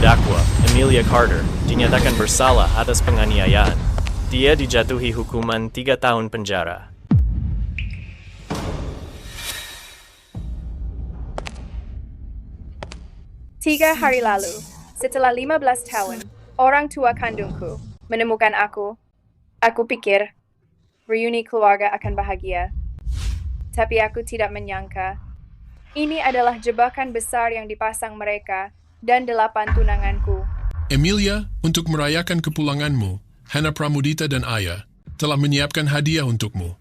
terdakwa, Emilia Carter, dinyatakan bersalah atas penganiayaan. Dia dijatuhi hukuman 3 tahun penjara. Tiga hari lalu, setelah 15 tahun, orang tua kandungku menemukan aku. Aku pikir reuni keluarga akan bahagia. Tapi aku tidak menyangka. Ini adalah jebakan besar yang dipasang mereka dan 8 tunanganku. Emilia, untuk merayakan kepulanganmu, Hana Pramudita dan Ayah telah menyiapkan hadiah untukmu.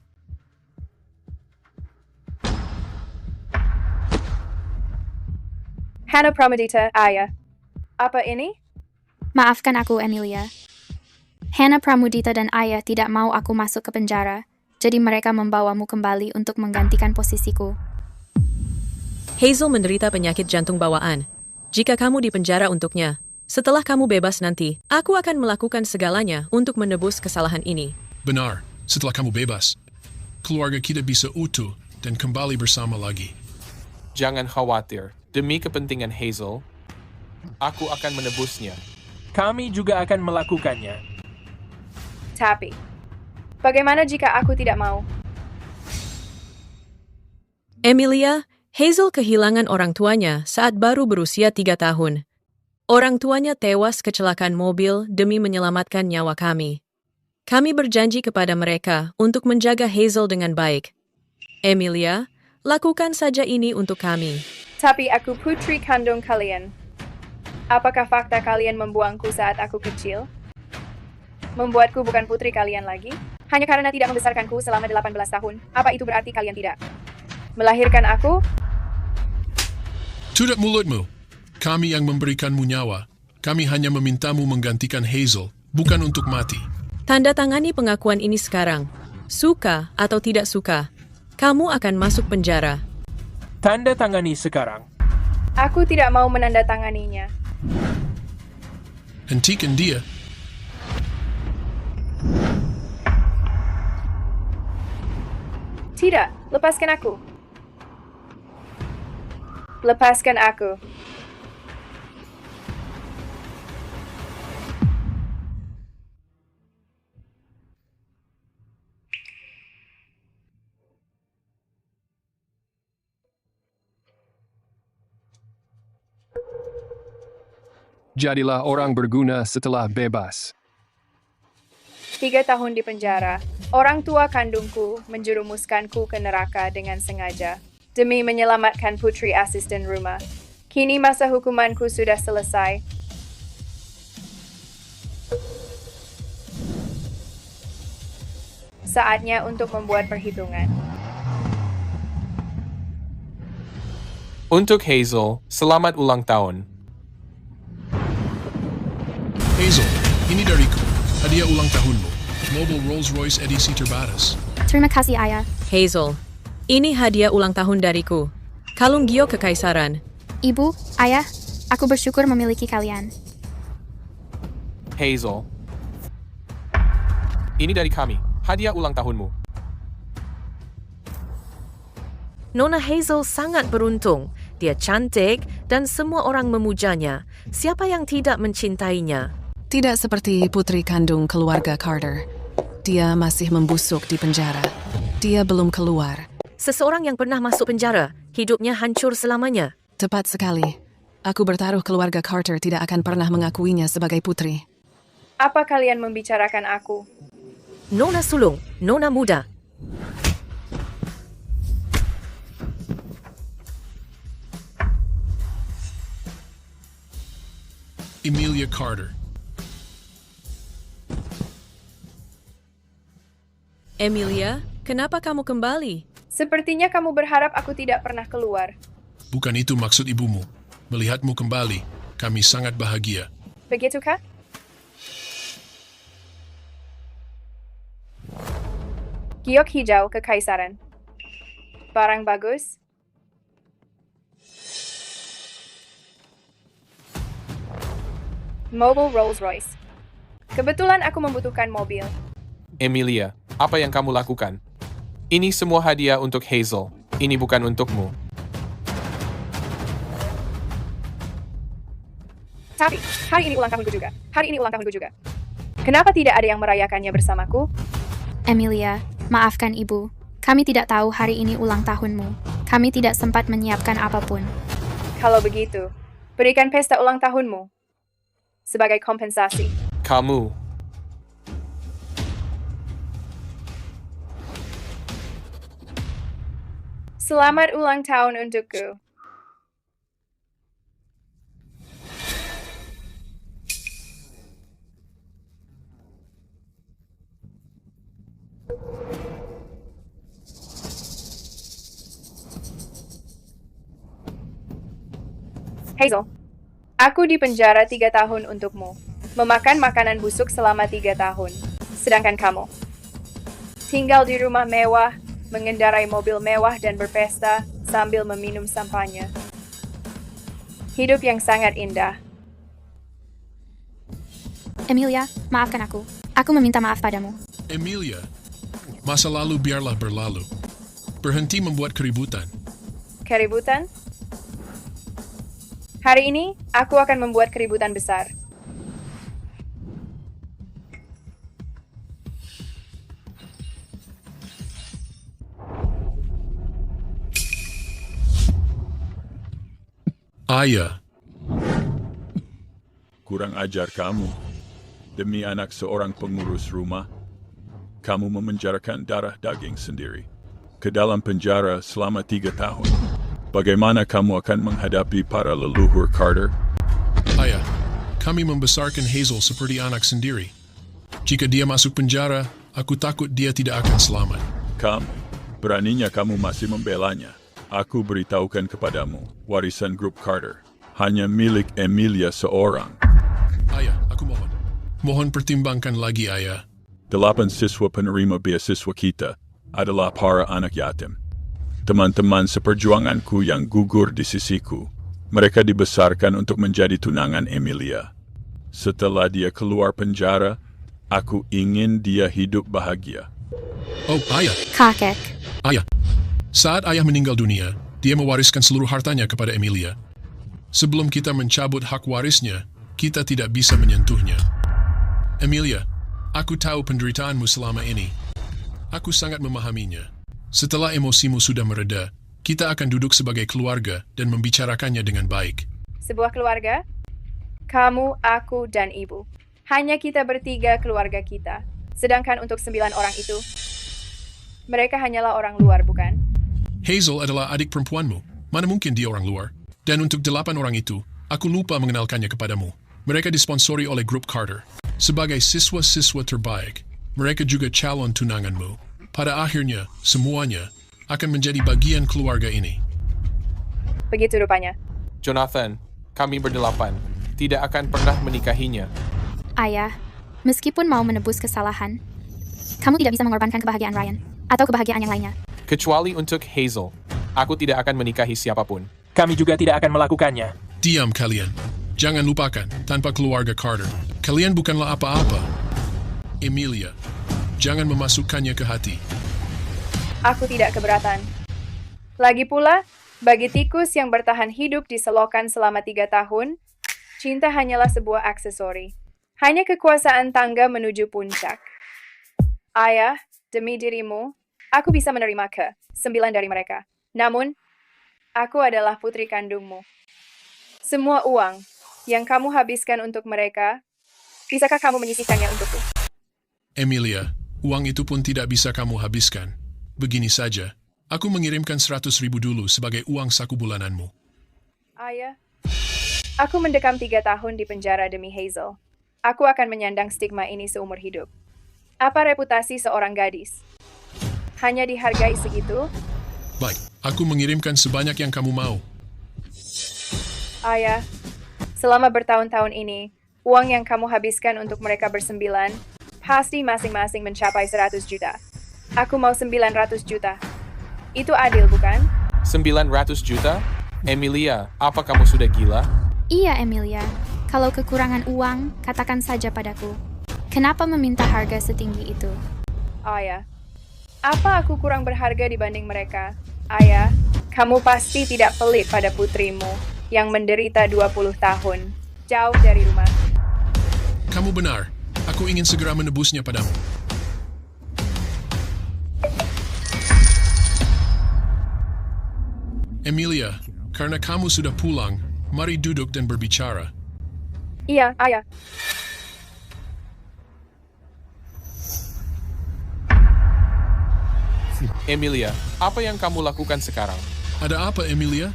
Hana Pramudita, Ayah. Apa ini? Maafkan aku, Emilia. Hana Pramudita dan Ayah tidak mau aku masuk ke penjara, jadi mereka membawamu kembali untuk menggantikan posisiku. Hazel menderita penyakit jantung bawaan. Jika kamu dipenjara untuknya, setelah kamu bebas nanti, aku akan melakukan segalanya untuk menebus kesalahan ini. Benar, setelah kamu bebas, keluarga kita bisa utuh dan kembali bersama lagi. Jangan khawatir, demi kepentingan Hazel, aku akan menebusnya. Kami juga akan melakukannya. Tapi, bagaimana jika aku tidak mau? Emilia, Hazel kehilangan orang tuanya saat baru berusia 3 tahun. Orang tuanya tewas kecelakaan mobil demi menyelamatkan nyawa kami. Kami berjanji kepada mereka untuk menjaga Hazel dengan baik. Emilia, lakukan saja ini untuk kami. Tapi aku putri kandung kalian. Apakah fakta kalian membuangku saat aku kecil? Membuatku bukan putri kalian lagi? Hanya karena tidak membesarkanku selama 18 tahun. Apa itu berarti kalian tidak melahirkan aku? Tutup mulutmu. Kami yang memberikanmu nyawa. Kami hanya memintamu menggantikan Hazel, bukan untuk mati. Tanda tangani pengakuan ini sekarang. Suka atau tidak suka, kamu akan masuk penjara. Tanda tangani sekarang. Aku tidak mau menandatanganinya. Hentikan dia. Tidak, lepaskan aku. Lepaskan aku. Jadilah orang berguna setelah bebas. 3 tahun di penjara. Orang tua kandungku menjerumuskanku ke neraka dengan sengaja demi menyelamatkan putri asisten rumah. Kini masa hukumanku sudah selesai. Saatnya untuk membuat perhitungan. Untuk Hazel, selamat ulang tahun. Hazel, ini dariku. Hadiah ulang tahunmu. Mobil Rolls-Royce edisi terbatas. Terima kasih, Ayah. Hazel, ini hadiah ulang tahun dariku. Kalung Gio Kekaisaran. Ibu, Ayah, aku bersyukur memiliki kalian. Hazel, ini dari kami. Hadiah ulang tahunmu. Nona Hazel sangat beruntung. Dia cantik dan semua orang memujanya. Siapa yang tidak mencintainya? Tidak seperti putri kandung keluarga Carter. Dia masih membusuk di penjara. Dia belum keluar. Seseorang yang pernah masuk penjara, hidupnya hancur selamanya. Tepat sekali. Aku bertaruh keluarga Carter tidak akan pernah mengakuinya sebagai putri. Apa kalian membicarakan aku? Nona sulung, nona muda. Emilia Carter. Emilia, kenapa kamu kembali? Sepertinya kamu berharap aku tidak pernah keluar. Bukan itu maksud ibumu. Melihatmu kembali, kami sangat bahagia. Begitukah? Giok hijau kekaisaran. Barang bagus. Mobil Rolls-Royce. Kebetulan aku membutuhkan mobil. Emilia, apa yang kamu lakukan? Ini semua hadiah untuk Hazel. Ini bukan untukmu. Tapi, hari ini ulang tahunku juga. Hari ini ulang tahunku juga. Kenapa tidak ada yang merayakannya bersamaku? Emilia, maafkan ibu. Kami tidak tahu hari ini ulang tahunmu. Kami tidak sempat menyiapkan apapun. Kalau begitu, berikan pesta ulang tahunmu sebagai kompensasi. Kamu. Selamat ulang tahun untukku. Hazel, aku di penjara 3 tahun untukmu. Memakan makanan busuk selama 3 tahun. Sedangkan kamu tinggal di rumah mewah, mengendarai mobil mewah dan berpesta sambil meminum sampahnya. Hidup yang sangat indah. Emilia, maafkan aku. Aku meminta maaf padamu. Emilia, masa lalu biarlah berlalu. Berhenti membuat keributan. Keributan? Hari ini, aku akan membuat keributan besar. Ayah, Kurang ajar kamu. Demi anak seorang pengurus rumah, kamu memenjarakan darah daging sendiri ke dalam penjara selama 3 tahun. Bagaimana kamu akan menghadapi para leluhur Carter? ayah, kami membesarkan Hazel seperti anak sendiri. Jika dia masuk penjara, aku takut dia tidak akan selamat. Beraninya kamu masih membelanya. Aku beritahukan kepadamu, warisan grup Carter hanya milik Emilia seorang. Ayah, aku mohon. Mohon pertimbangkan lagi, ayah. 8 siswa penerima beasiswa kita adalah para anak yatim. Teman-teman seperjuanganku yang gugur di sisiku. Mereka dibesarkan untuk menjadi tunangan Emilia. Setelah dia keluar penjara, aku ingin dia hidup bahagia. Oh, ayah. Kakek. Ayah. Saat ayah meninggal dunia, dia mewariskan seluruh hartanya kepada Emilia. Sebelum kita mencabut hak warisnya, kita tidak bisa menyentuhnya. Emilia, aku tahu penderitaanmu selama ini. Aku sangat memahaminya. Setelah emosimu sudah mereda, kita akan duduk sebagai keluarga dan membicarakannya dengan baik. Sebuah keluarga? Kamu, aku, dan ibu. Hanya kita bertiga keluarga kita. Sedangkan untuk 9 orang itu, mereka hanyalah orang luar, bukan? Hazel adalah adik perempuanmu. Mana mungkin dia orang luar? Dan untuk 8 orang itu, aku lupa mengenalkannya kepadamu. Mereka disponsori oleh grup Carter. Sebagai siswa-siswa terbaik, mereka juga calon tunanganmu. Pada akhirnya, semuanya akan menjadi bagian keluarga ini. Begitu rupanya. Jonathan, kami berdelapan tidak akan pernah menikahinya. Ayah, meskipun mau menebus kesalahan, kamu tidak bisa mengorbankan kebahagiaan Ryan atau kebahagiaan yang lainnya. Kecuali untuk Hazel, aku tidak akan menikahi siapapun. Kami juga tidak akan melakukannya. Diam kalian. Jangan lupakan, tanpa keluarga Carter, kalian bukanlah apa-apa. Emilia, jangan memasukkannya ke hati. Aku tidak keberatan. Lagi pula, bagi tikus yang bertahan hidup di selokan selama 3 tahun, cinta hanyalah sebuah aksesori. Hanya kekuasaan tangga menuju puncak. Ayah, demi dirimu, aku bisa menerima 9 dari mereka. Namun, aku adalah putri kandungmu. Semua uang yang kamu habiskan untuk mereka, bisakah kamu menyisihkannya untukku? Emilia, uang itu pun tidak bisa kamu habiskan. Begini saja, aku mengirimkan 100.000 dulu sebagai uang saku bulananmu. Ayah, aku mendekam 3 tahun di penjara demi Hazel. Aku akan menyandang stigma ini seumur hidup. Apa reputasi seorang gadis? Hanya dihargai segitu? Baik, aku mengirimkan sebanyak yang kamu mau. Ayah, selama bertahun-tahun ini, uang yang kamu habiskan untuk mereka bersembilan, pasti masing-masing mencapai 100 juta. Aku mau 900 juta. Itu adil, bukan? 900 juta? Emilia, apa kamu sudah gila? Iya, Emilia. Kalau kekurangan uang, katakan saja padaku. Kenapa meminta harga setinggi itu? Ayah, apa aku kurang berharga dibanding mereka? Ayah, kamu pasti tidak pelit pada putrimu yang menderita 20 tahun. jauh dari rumah. Kamu benar. Aku ingin segera menebusnya padamu. Emilia, karena kamu sudah pulang, mari duduk dan berbicara. Iya, ayah. Emilia, apa yang kamu lakukan sekarang? Ada apa, Emilia?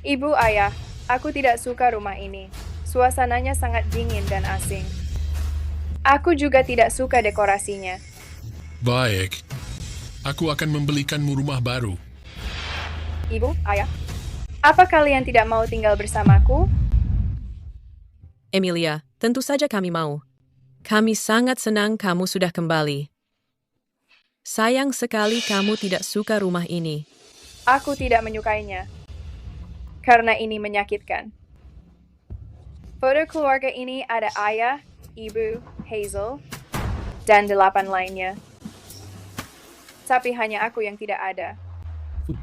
Ibu, ayah, aku tidak suka rumah ini. Suasananya sangat dingin dan asing. Aku juga tidak suka dekorasinya. Baik. Aku akan membelikanmu rumah baru. Ibu, ayah, apa kalian tidak mau tinggal bersamaku? Emilia, tentu saja kami mau. Kami sangat senang kamu sudah kembali. Sayang sekali kamu tidak suka rumah ini. Aku tidak menyukainya. Karena ini menyakitkan. Foto keluarga ini ada ayah, ibu, Hazel, dan 8 lainnya. Tapi hanya aku yang tidak ada.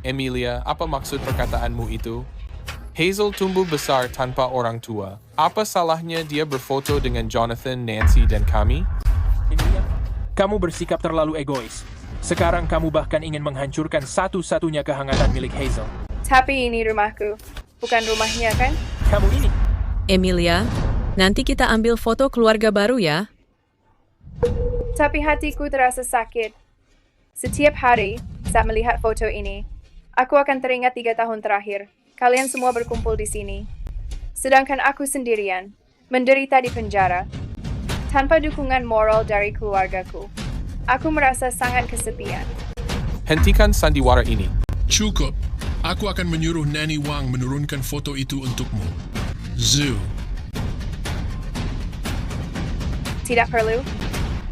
Emilia, apa maksud perkataanmu itu? Hazel tumbuh besar tanpa orang tua. Apa salahnya dia berfoto dengan Jonathan, Nancy, dan kami? Emilia, kamu bersikap terlalu egois. Sekarang kamu bahkan ingin menghancurkan satu-satunya kehangatan milik Hazel. Tapi ini rumahku, bukan rumahnya kan? Kamu ini. Emilia, nanti kita ambil foto keluarga baru ya. Tapi hatiku terasa sakit. Setiap hari, saat melihat foto ini, aku akan teringat 3 tahun terakhir. Kalian semua berkumpul di sini. Sedangkan aku sendirian, menderita di penjara. Tanpa dukungan moral dari keluargaku. Aku merasa sangat kesepian. Hentikan sandiwara ini. Cukup. Aku akan menyuruh Nanny Wang menurunkan foto itu untukmu. Zoo. Tidak perlu.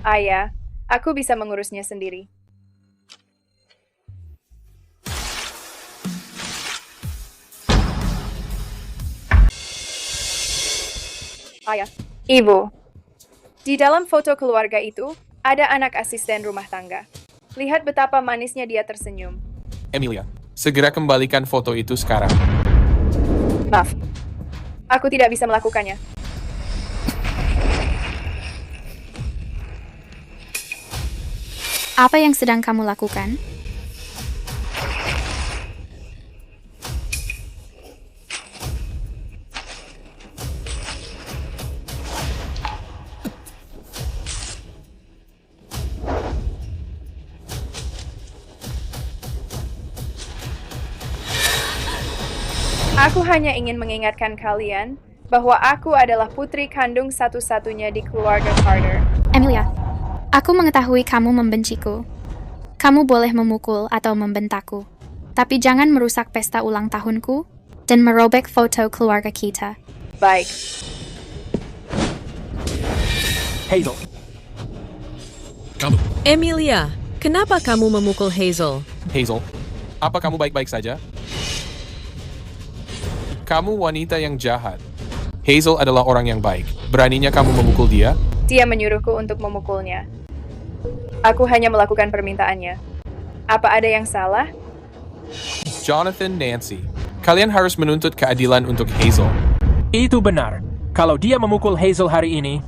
Ayah, aku bisa mengurusnya sendiri. Ayah, ibu. Di dalam foto keluarga itu, ada anak asisten rumah tangga. Lihat betapa manisnya dia tersenyum. Emilia, segera kembalikan foto itu sekarang. Maaf, aku tidak bisa melakukannya. Apa yang sedang kamu lakukan? Aku hanya ingin mengingatkan kalian bahwa aku adalah putri kandung satu-satunya di keluarga Carter. Emilia, aku mengetahui kamu membenciku. Kamu boleh memukul atau membentakku. Tapi jangan merusak pesta ulang tahunku dan merobek foto keluarga kita. Baik. Hazel, Kamu. Emilia, kenapa kamu memukul Hazel? Hazel, apa kamu baik-baik saja? Kamu wanita yang jahat. Hazel adalah orang yang baik. Beraninya kamu memukul dia? Dia menyuruhku untuk memukulnya. Aku hanya melakukan permintaannya. Apa ada yang salah? Jonathan, Nancy, kalian harus menuntut keadilan untuk Hazel. itu benar. Kalau dia memukul Hazel hari ini,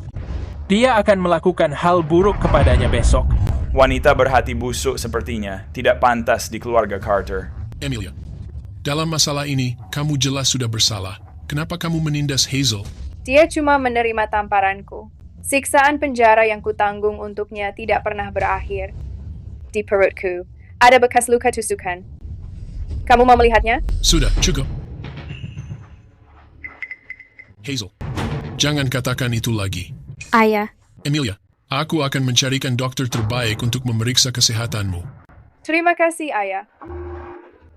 dia akan melakukan hal buruk kepadanya besok. Wanita berhati busuk sepertinya tidak pantas di keluarga Carter. Emilia, dalam masalah ini, kamu jelas sudah bersalah. Kenapa kamu menindas Hazel? Dia cuma menerima tamparanku. Siksaan penjara yang kutanggung untuknya tidak pernah berakhir. Di perutku, ada bekas luka tusukan. Kamu mau melihatnya? Sudah, cukup. Hazel, jangan katakan itu lagi. Ayah, Emilia, aku akan mencarikan dokter terbaik untuk memeriksa kesehatanmu. Terima kasih, Ayah.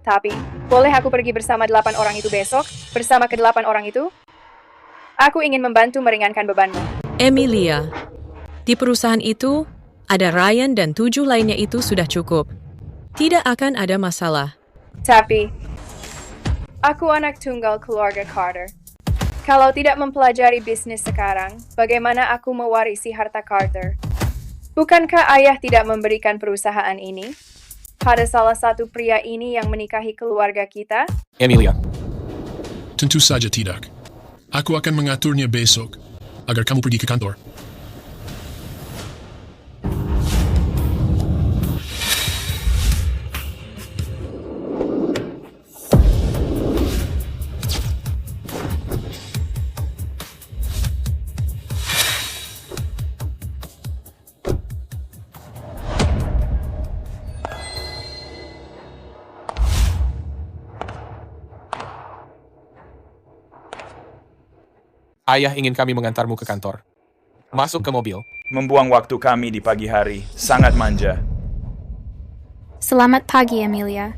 Tapi, boleh aku pergi bersama 8 orang itu besok? Bersama ke-8 orang itu? Aku ingin membantu meringankan bebanmu. Emilia, di perusahaan itu, ada Ryan dan 7 lainnya itu sudah cukup. Tidak akan ada masalah. Tapi, aku anak tunggal keluarga Carter. Kalau tidak mempelajari bisnis sekarang, bagaimana aku mewarisi harta Carter? Bukankah ayah tidak memberikan perusahaan ini pada salah satu pria ini yang menikahi keluarga kita? Emilia, Tentu saja tidak. Aku akan mengaturnya besok, agar kamu pergi ke kantor. Ayah ingin kami mengantarmu ke kantor. Masuk ke mobil. Membuang waktu kami di pagi hari. Sangat manja. Selamat pagi, Emilia.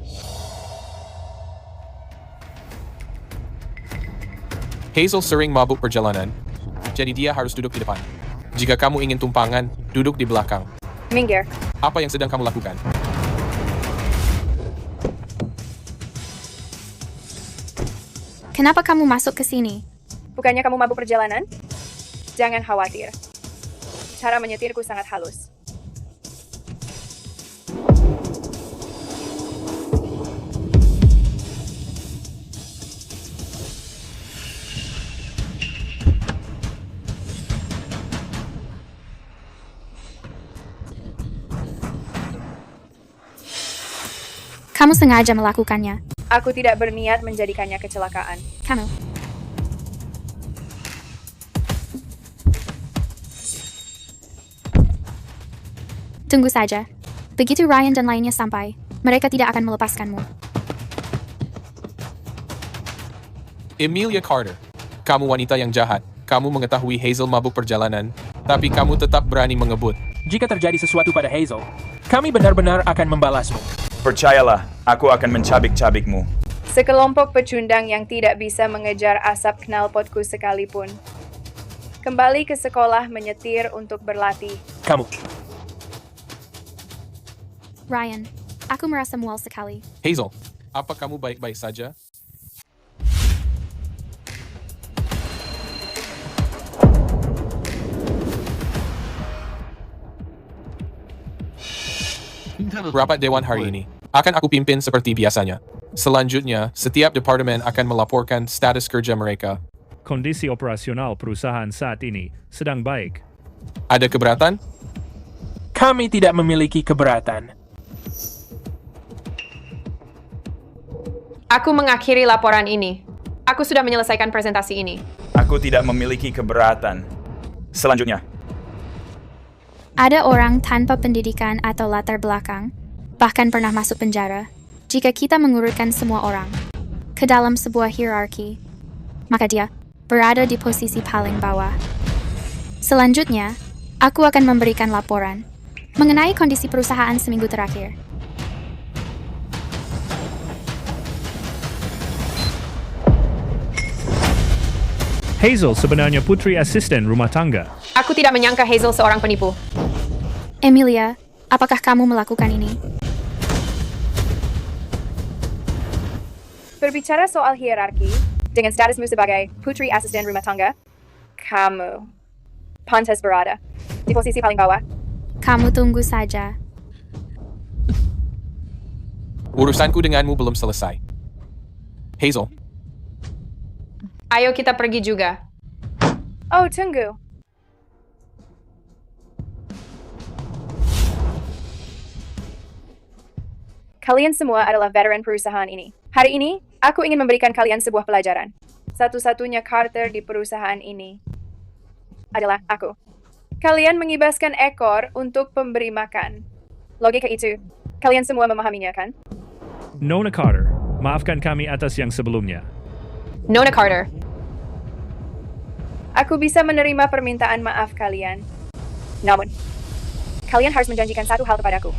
Hazel sering mabuk perjalanan, jadi dia harus duduk di depan. Jika kamu ingin tumpangan, duduk di belakang. Minggir. Apa yang sedang kamu lakukan? Kenapa kamu masuk ke sini? Bukannya kamu mabuk perjalanan? Jangan khawatir. Cara menyetirku sangat halus. Kamu sengaja melakukannya. Aku tidak berniat menjadikannya kecelakaan. Kamu. Tunggu saja. Begitu Ryan dan lainnya sampai, mereka tidak akan melepaskanmu. Emilia Carter, kamu wanita yang jahat. Kamu mengetahui Hazel mabuk perjalanan, tapi kamu tetap berani mengebut. Jika terjadi sesuatu pada Hazel, kami benar-benar akan membalasmu. Percayalah, aku akan mencabik-cabikmu. Sekelompok pecundang yang tidak bisa mengejar asap knalpotku sekalipun. Kembali ke sekolah menyetir untuk berlatih. Kamu. Ryan, aku merasa mual sekali. Hazel, apa kamu baik-baik saja? Rapat Dewan hari ini akan aku pimpin seperti biasanya. Selanjutnya, setiap departemen akan melaporkan status kerja mereka. Kondisi operasional perusahaan saat ini sedang baik. Ada keberatan? Kami tidak memiliki keberatan. Aku mengakhiri laporan ini. Aku sudah menyelesaikan presentasi ini. Aku tidak memiliki keberatan. Selanjutnya. Ada orang tanpa pendidikan atau latar belakang, bahkan pernah masuk penjara, jika kita mengurutkan semua orang ke dalam sebuah hierarki, maka dia berada di posisi paling bawah. Selanjutnya, aku akan memberikan laporan mengenai kondisi perusahaan seminggu terakhir. Hazel sebenarnya putri asisten rumah tangga. Aku tidak menyangka Hazel seorang penipu. Emilia, apakah kamu melakukan ini? Berbicara soal hierarki, dengan statusmu sebagai putri asisten rumah tangga, kamu pantas berada di posisi paling bawah. Kamu tunggu saja. Urusanku denganmu belum selesai. Hazel. Ayo kita pergi juga. Oh, tunggu. Kalian semua adalah veteran perusahaan ini. Hari ini, aku ingin memberikan kalian sebuah pelajaran. Satu-satunya Carter di perusahaan ini adalah aku. Kalian mengibaskan ekor untuk pemberi makan. Logika itu, kalian semua memahaminya, kan? Nona Carter, maafkan kami atas yang sebelumnya. Nona Carter. Aku bisa menerima permintaan maaf kalian. Namun, kalian harus menjanjikan satu hal kepadaku.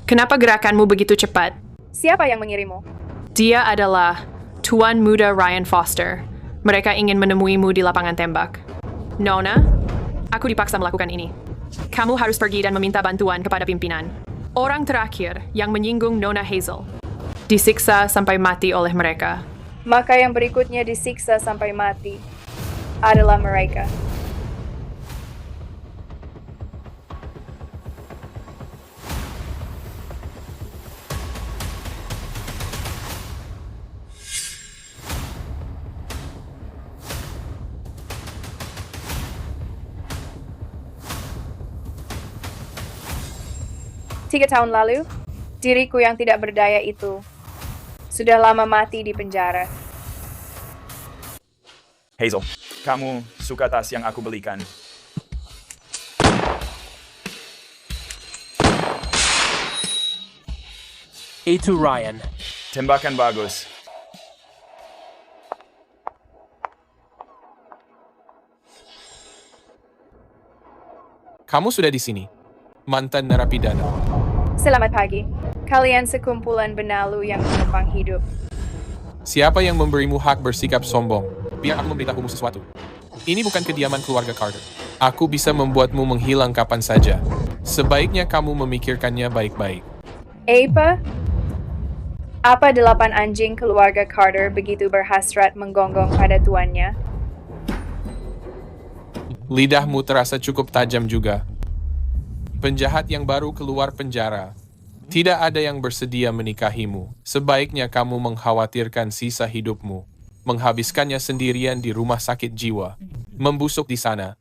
Kenapa gerakanmu begitu cepat? Siapa yang mengirimmu? Dia adalah Tuan Muda Ryan Foster. Mereka ingin menemuimu di lapangan tembak. Nona, aku dipaksa melakukan ini. Kamu harus pergi dan meminta bantuan kepada pimpinan. Orang terakhir yang menyinggung Nona Hazel disiksa sampai mati oleh mereka. Maka yang berikutnya disiksa sampai mati adalah mereka. 3 tahun lalu, diriku yang tidak berdaya itu sudah lama mati di penjara. Hazel, kamu suka tas yang aku belikan? Itu Ryan. Tembakan bagus. Kamu sudah di sini, mantan narapidana. Selamat pagi. Kalian sekumpulan benalu yang menumpang hidup. Siapa yang memberimu hak bersikap sombong? Biar aku memberitahumu sesuatu. Ini bukan kediaman keluarga Carter. Aku bisa membuatmu menghilang kapan saja. Sebaiknya kamu memikirkannya baik-baik. Apa 8 anjing keluarga Carter begitu berhasrat menggonggong pada tuannya? Lidahmu terasa cukup tajam juga. Penjahat yang baru keluar penjara. Tidak ada yang bersedia menikahimu. Sebaiknya kamu mengkhawatirkan sisa hidupmu. Menghabiskannya sendirian di rumah sakit jiwa. Membusuk di sana.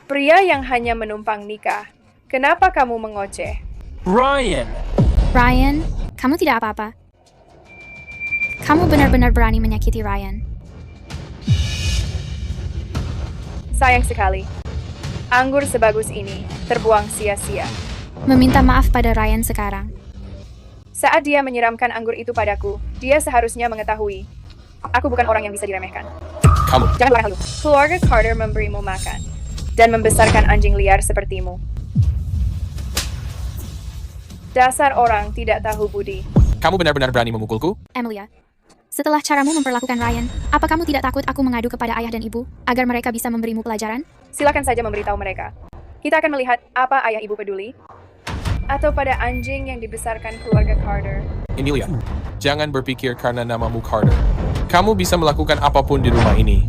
Pria yang hanya menumpang nikah. Kenapa kamu mengoceh? Ryan! Ryan, kamu tidak apa-apa. Kamu benar-benar berani menyakiti Ryan. Sayang sekali. Anggur sebagus ini terbuang sia-sia. Meminta maaf pada Ryan sekarang. Saat dia menyiramkan anggur itu padaku, dia seharusnya mengetahui. Aku bukan orang yang bisa diremehkan. Kamu. Jangan marah halu. Keluarga Carter memberimu makan dan membesarkan anjing liar sepertimu. Dasar orang tidak tahu budi. Kamu benar-benar berani memukulku? Emilia, setelah caramu memperlakukan Ryan, apa kamu tidak takut aku mengadu kepada ayah dan ibu agar mereka bisa memberimu pelajaran? Silakan saja memberitahu mereka. Kita akan melihat apa ayah ibu peduli. Atau pada anjing yang dibesarkan keluarga Carter. Emilia, jangan berpikir karena namamu Carter. Kamu bisa melakukan apapun di rumah ini.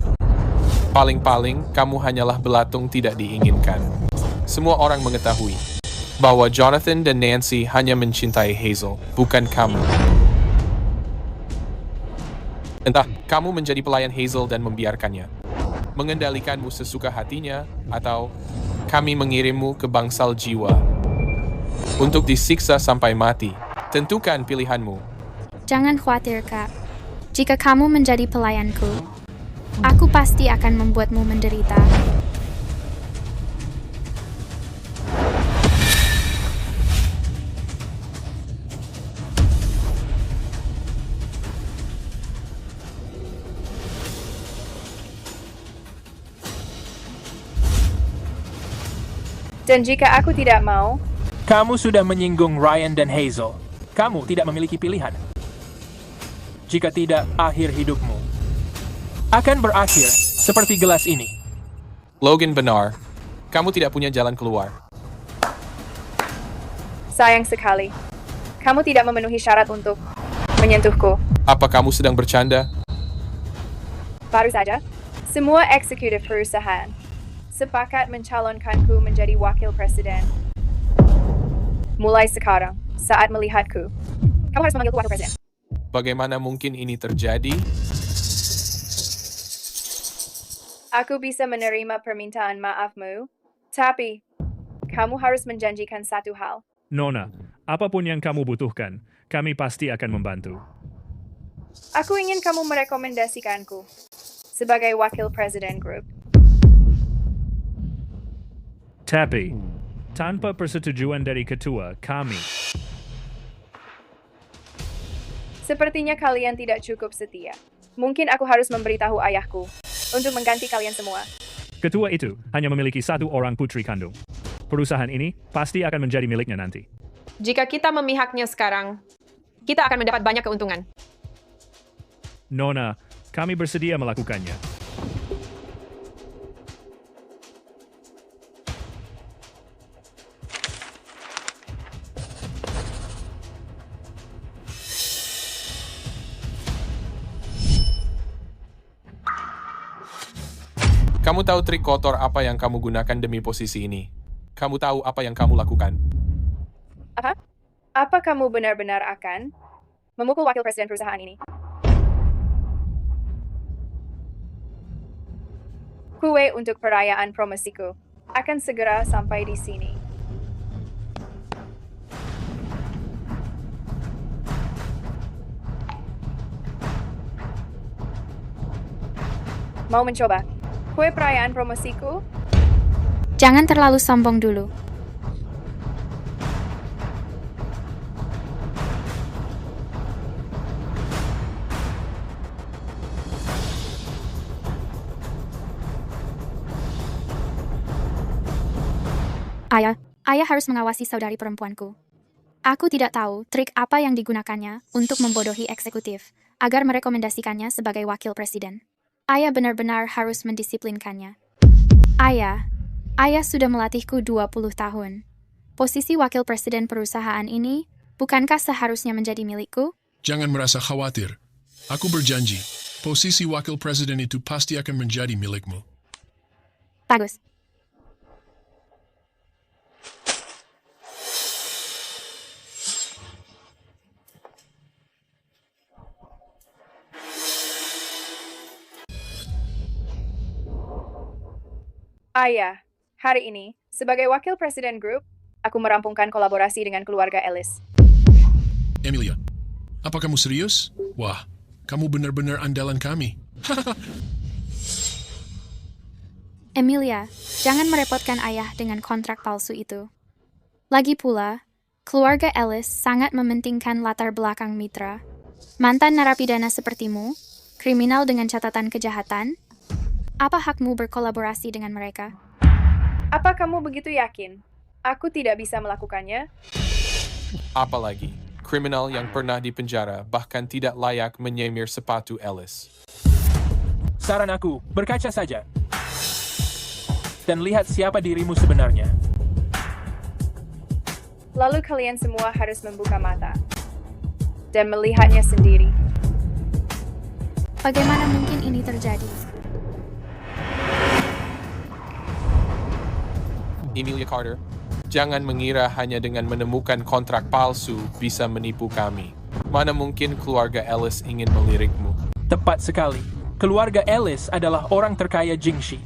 Paling-paling, kamu hanyalah belatung tidak diinginkan. Semua orang mengetahui bahwa Jonathan dan Nancy hanya mencintai Hazel, bukan kamu. Entah kamu menjadi pelayan Hazel dan membiarkannya, mengendalikanmu sesuka hatinya, atau kami mengirimmu ke bangsal jiwa untuk disiksa sampai mati. Tentukan pilihanmu. Jangan khawatir, Kak. Jika kamu menjadi pelayanku, aku pasti akan membuatmu menderita. Dan jika aku tidak mau, Kamu sudah menyinggung Ryan dan Hazel. Kamu tidak memiliki pilihan. Jika tidak, akhir hidupmu akan berakhir seperti gelas ini. Logan benar. Kamu tidak punya jalan keluar. sayang sekali. Kamu tidak memenuhi syarat untuk menyentuhku. Apa kamu sedang bercanda? Baru saja, semua eksekutif perusahaan sepakat mencalonkanku menjadi wakil presiden. Mulai sekarang, saat melihatku, kamu harus memanggilku wakil presiden. Bagaimana mungkin ini terjadi? Aku bisa menerima permintaan maafmu, tapi kamu harus menjanjikan satu hal. Nona, apapun yang kamu butuhkan, kami pasti akan membantu. Aku ingin kamu merekomendasikanku sebagai wakil presiden grup. Tapi, tanpa persetujuan dari ketua, kami. Sepertinya kalian tidak cukup setia. Mungkin aku harus memberitahu ayahku untuk mengganti kalian semua. Ketua itu hanya memiliki satu orang putri kandung. Perusahaan ini pasti akan menjadi miliknya nanti. Jika kita memihaknya sekarang, kita akan mendapat banyak keuntungan. Nona, kami bersedia melakukannya. Kamu tahu trik kotor apa yang kamu gunakan demi posisi ini? Kamu tahu apa yang kamu lakukan? Apa? Apa kamu benar-benar akan memukul wakil presiden perusahaan ini? Kue untuk perayaan promosiku akan segera sampai di sini. Mau mencoba kue perayaan promosiku? Jangan terlalu sombong dulu. Ayah harus mengawasi saudari perempuanku. Aku tidak tahu trik apa yang digunakannya untuk membodohi eksekutif agar merekomendasikannya sebagai wakil presiden. Ayah benar-benar harus mendisiplinkannya. Ayah sudah melatihku 20 tahun. Posisi wakil presiden perusahaan ini bukankah seharusnya menjadi milikku? Jangan merasa khawatir. Aku berjanji, posisi wakil presiden itu pasti akan menjadi milikmu. Bagus. Ayah, hari ini, sebagai wakil presiden grup, aku merampungkan kolaborasi dengan keluarga Ellis. Emilia, apa kamu serius? Wah, kamu benar-benar andalan kami. Emilia, jangan merepotkan ayah dengan kontrak palsu itu. Lagi pula, keluarga Ellis sangat mementingkan latar belakang mitra. Mantan narapidana sepertimu, kriminal dengan catatan kejahatan, apa hakmu berkolaborasi dengan mereka? Apa kamu begitu yakin? Aku tidak bisa melakukannya? Apalagi, kriminal yang pernah dipenjara bahkan tidak layak menyemir sepatu Ellis. Saran aku, berkaca saja. Dan lihat siapa dirimu sebenarnya. Lalu kalian semua harus membuka mata dan melihatnya sendiri. Bagaimana mungkin ini terjadi? Emilia Carter, jangan mengira hanya dengan menemukan kontrak palsu bisa menipu kami. Mana mungkin keluarga Ellis ingin melirikmu? Tepat sekali. Keluarga Ellis adalah orang terkaya Jingxi.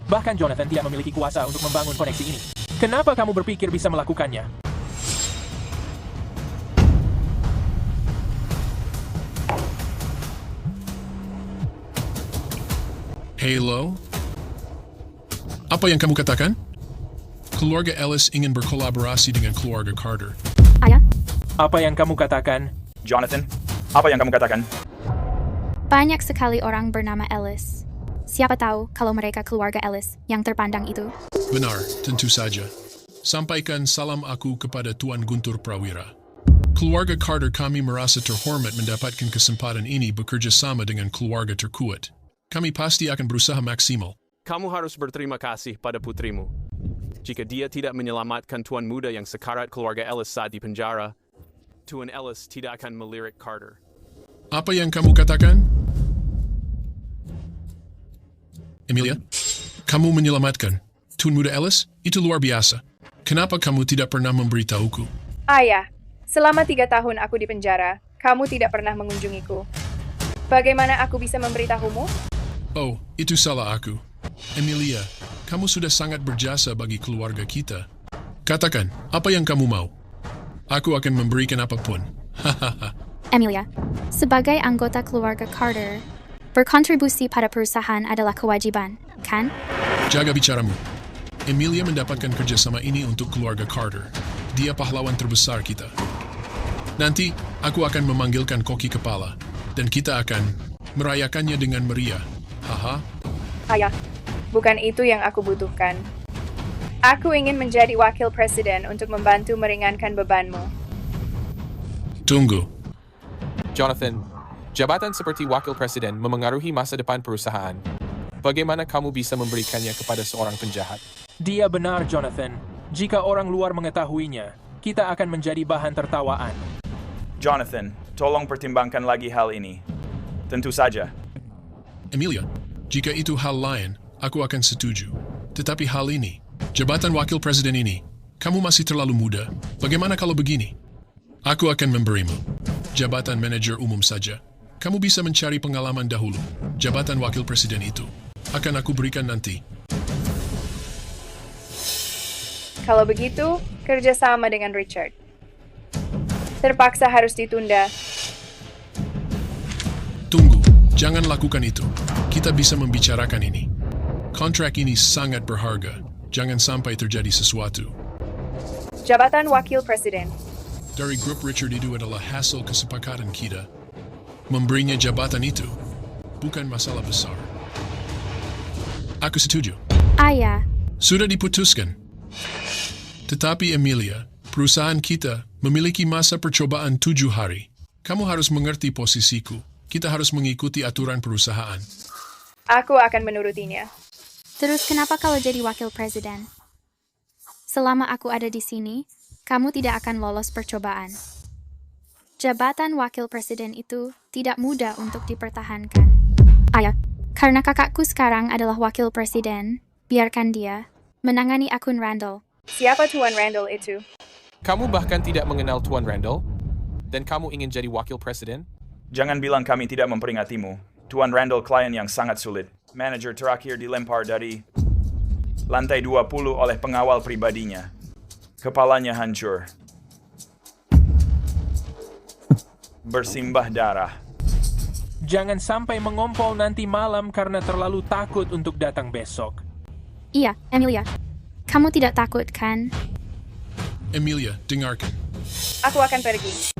Bahkan Jonathan tidak memiliki kuasa untuk membangun koneksi ini. Kenapa kamu berpikir bisa melakukannya? Halo? Apa yang kamu katakan? Keluarga Ellis ingin berkolaborasi dengan keluarga Carter. Ayah? Apa yang kamu katakan? Jonathan, apa yang kamu katakan? Banyak sekali orang bernama Ellis. Siapa tahu kalau mereka keluarga Ellis yang terpandang itu? Benar, tentu saja. Sampaikan salam aku kepada Tuan Guntur Prawira. Keluarga Carter kami merasa terhormat mendapatkan kesempatan ini bekerja sama dengan keluarga terkuat. Kami pasti akan berusaha maksimal. Kamu harus berterima kasih pada putrimu. Jika dia tidak menyelamatkan Tuan Muda yang sekarat keluarga Ellis saat di penjara, Tuan Ellis tidak akan melirik Carter. Apa yang kamu katakan? Emilia, kamu menyelamatkan Tuan Muda Ellis? Itu luar biasa. Kenapa kamu tidak pernah memberitahuku? Ayah, selama 3 tahun aku di penjara, kamu tidak pernah mengunjungiku. Bagaimana aku bisa memberitahumu? Oh, itu salah aku. Emilia, kamu sudah sangat berjasa bagi keluarga kita. Katakan, apa yang kamu mau? Aku akan memberikan apapun. Hahaha. Emilia, sebagai anggota keluarga Carter, berkontribusi pada perusahaan adalah kewajiban, kan? Jaga bicaramu. Emilia mendapatkan kerjasama ini untuk keluarga Carter. Dia pahlawan terbesar kita. Nanti, aku akan memanggilkan koki kepala, dan kita akan merayakannya dengan meriah. Haha. Ayah, bukan itu yang aku butuhkan. Aku ingin menjadi wakil presiden untuk membantu meringankan bebanmu. Tunggu. Jonathan, jabatan seperti wakil presiden memengaruhi masa depan perusahaan. Bagaimana kamu bisa memberikannya kepada seorang penjahat? Dia benar, Jonathan. Jika orang luar mengetahuinya, kita akan menjadi bahan tertawaan. Jonathan, tolong pertimbangkan lagi hal ini. Tentu saja. Emilia, jika itu hal lain, aku akan setuju. Tetapi hal ini, jabatan wakil presiden ini, kamu masih terlalu muda. Bagaimana kalau begini? Aku akan memberimu jabatan manajer umum saja. Kamu bisa mencari pengalaman dahulu. Jabatan wakil presiden itu Akan aku berikan nanti. Kalau begitu, kerjasama dengan Richard. Terpaksa harus ditunda. Tunggu, jangan lakukan itu. Kita bisa membicarakan ini. Kontrak ini sangat berharga. Jangan sampai terjadi sesuatu. Jabatan Wakil Presiden. Dari grup Richard itu adalah hasil kesepakatan kita. Memberinya jabatan itu bukan masalah besar. Aku setuju. Ayah, Sudah diputuskan. Tetapi Emilia, perusahaan kita memiliki masa percobaan 7 hari. Kamu harus mengerti posisiku. Kita harus mengikuti aturan perusahaan. Aku akan menurutinya. terus kenapa kalau jadi wakil presiden? Selama aku ada di sini, kamu tidak akan lolos percobaan. Jabatan wakil presiden itu tidak mudah untuk dipertahankan. Ayah, karena kakakku sekarang adalah wakil presiden, biarkan dia menangani akun Randall. Siapa Tuan Randall itu? Kamu bahkan tidak mengenal Tuan Randall? Dan kamu ingin jadi wakil presiden? Jangan bilang kami tidak memperingatimu. Tuan Randall klien yang sangat sulit. Manajer terakhir dilempar dari lantai 20 oleh pengawal pribadinya. Kepalanya hancur. Bersimbah darah. Jangan sampai mengompol nanti malam karena terlalu takut untuk datang besok. Iya, Emilia. Kamu tidak takut, kan? Emilia, dengarkan. Aku akan pergi.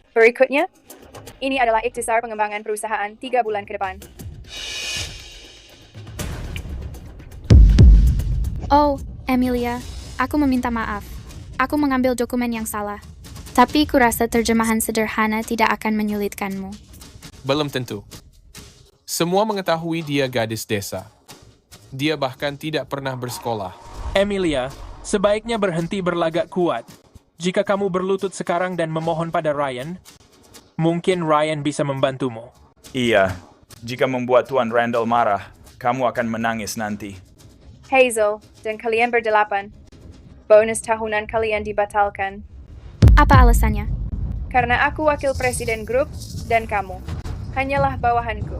Berikutnya, ini adalah ikhtisar pengembangan perusahaan 3 bulan ke depan. Oh, Emilia, aku meminta maaf. Aku mengambil dokumen yang salah. Tapi kurasa terjemahan sederhana tidak akan menyulitkanmu. Belum tentu. Semua mengetahui dia gadis desa. Dia bahkan tidak pernah bersekolah. Emilia, sebaiknya berhenti berlagak kuat. Jika kamu berlutut sekarang dan memohon pada Ryan, mungkin Ryan bisa membantumu. Iya, jika membuat Tuan Randall marah, kamu akan menangis nanti. Hazel, dan kalian berdelapan. Bonus tahunan kalian dibatalkan. Apa alasannya? Karena aku wakil presiden grup, dan kamu hanyalah bawahanku.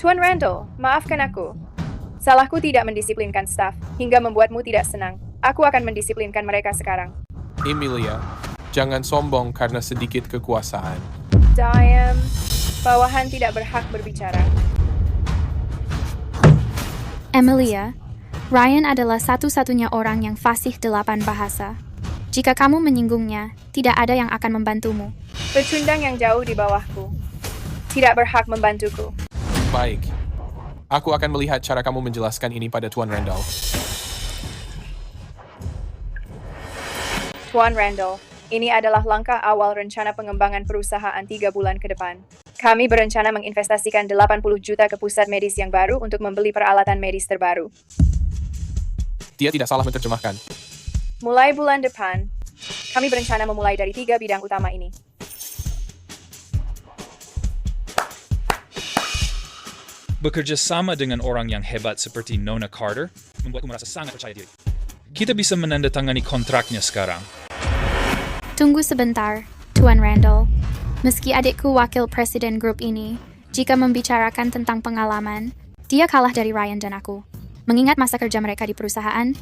Tuan Randall, maafkan aku. Salahku tidak mendisiplinkan staf, hingga membuatmu tidak senang. Aku akan mendisiplinkan mereka sekarang. Emilia, jangan sombong karena sedikit kekuasaan. Diam, bawahan tidak berhak berbicara. Emilia, Ryan adalah satu-satunya orang yang fasih 8 bahasa. Jika kamu menyinggungnya, tidak ada yang akan membantumu. Pecundang yang jauh di bawahku tidak berhak membantuku. Baik. Aku akan melihat cara kamu menjelaskan ini pada Tuan Randall. Tuan Randall, ini adalah langkah awal rencana pengembangan perusahaan 3 bulan ke depan. Kami berencana menginvestasikan 80 juta ke pusat medis yang baru untuk membeli peralatan medis terbaru. Dia tidak salah menerjemahkan. Mulai bulan depan, kami berencana memulai dari 3 bidang utama ini. Bekerja sama dengan orang yang hebat seperti Nona Carter membuatku merasa sangat percaya diri. Kita bisa menandatangani kontraknya sekarang. Tunggu sebentar, Tuan Randall. Meski adikku wakil presiden grup ini, jika membicarakan tentang pengalaman, dia kalah dari Ryan dan aku. Mengingat masa kerja mereka di perusahaan,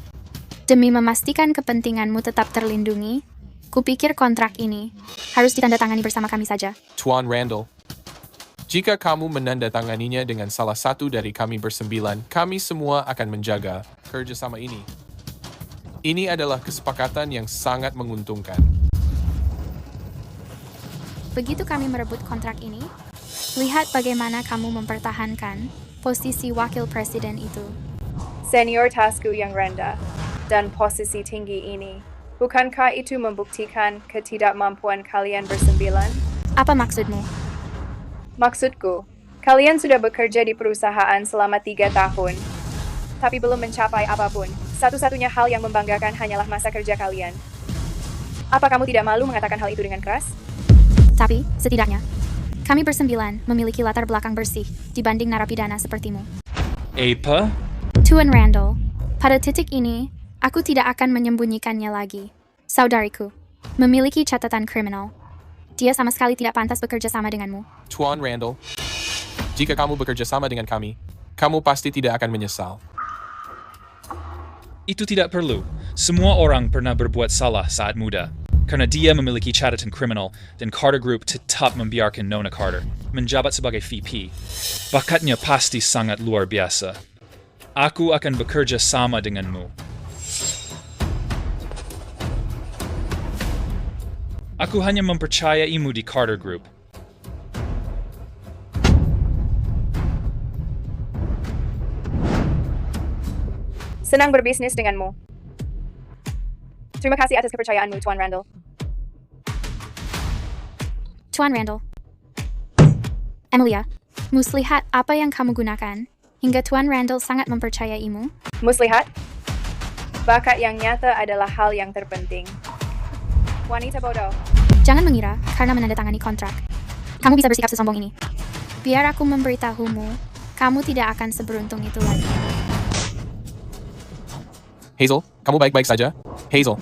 demi memastikan kepentinganmu tetap terlindungi, kupikir kontrak ini harus ditandatangani bersama kami saja. Tuan Randall, jika kamu menandatanganinya dengan salah satu dari kami bersembilan, kami semua akan menjaga kerjasama ini. Ini adalah kesepakatan yang sangat menguntungkan. Begitu kami merebut kontrak ini, lihat bagaimana kamu mempertahankan posisi wakil presiden itu. Senioritasku yang rendah dan posisi tinggi ini, bukankah itu membuktikan ketidakmampuan kalian bersembilan? Apa maksudmu? Maksudku, kalian sudah bekerja di perusahaan selama 3 tahun, tapi belum mencapai apapun. Satu-satunya hal yang membanggakan hanyalah masa kerja kalian. Apa kamu tidak malu mengatakan hal itu dengan keras? Tapi, setidaknya, kami bersembilan memiliki latar belakang bersih dibanding narapidana sepertimu. Apa? Tuan Randall, pada titik ini, aku tidak akan menyembunyikannya lagi. Saudariku, memiliki catatan kriminal. Dia sama sekali tidak pantas bekerja sama denganmu. Tuan Randall, jika kamu bekerja sama dengan kami, kamu pasti tidak akan menyesal. Itu tidak perlu. Semua orang pernah berbuat salah saat muda. Karena dia memiliki catatan kriminal dan Carter Group tetap membiarkan Nona Carter menjabat sebagai VP. Bakatnya pasti sangat luar biasa. Aku akan bekerja sama denganmu. Aku hanya mempercayaimu di Carter Group. Senang berbisnis denganmu. Terima kasih atas kepercayaanmu, Tuan Randall. Tuan Randall. Emilia, muslihat apa yang kamu gunakan hingga Tuan Randall sangat mempercayaimu? Muslihat, bakat yang nyata adalah hal yang terpenting. Wanita bodoh. Jangan mengira karena menandatangani kontrak kamu bisa bersikap sesombong ini. Biar aku memberitahumu, kamu tidak akan seberuntung itu lagi. Hazel, kamu baik-baik saja? Hazel.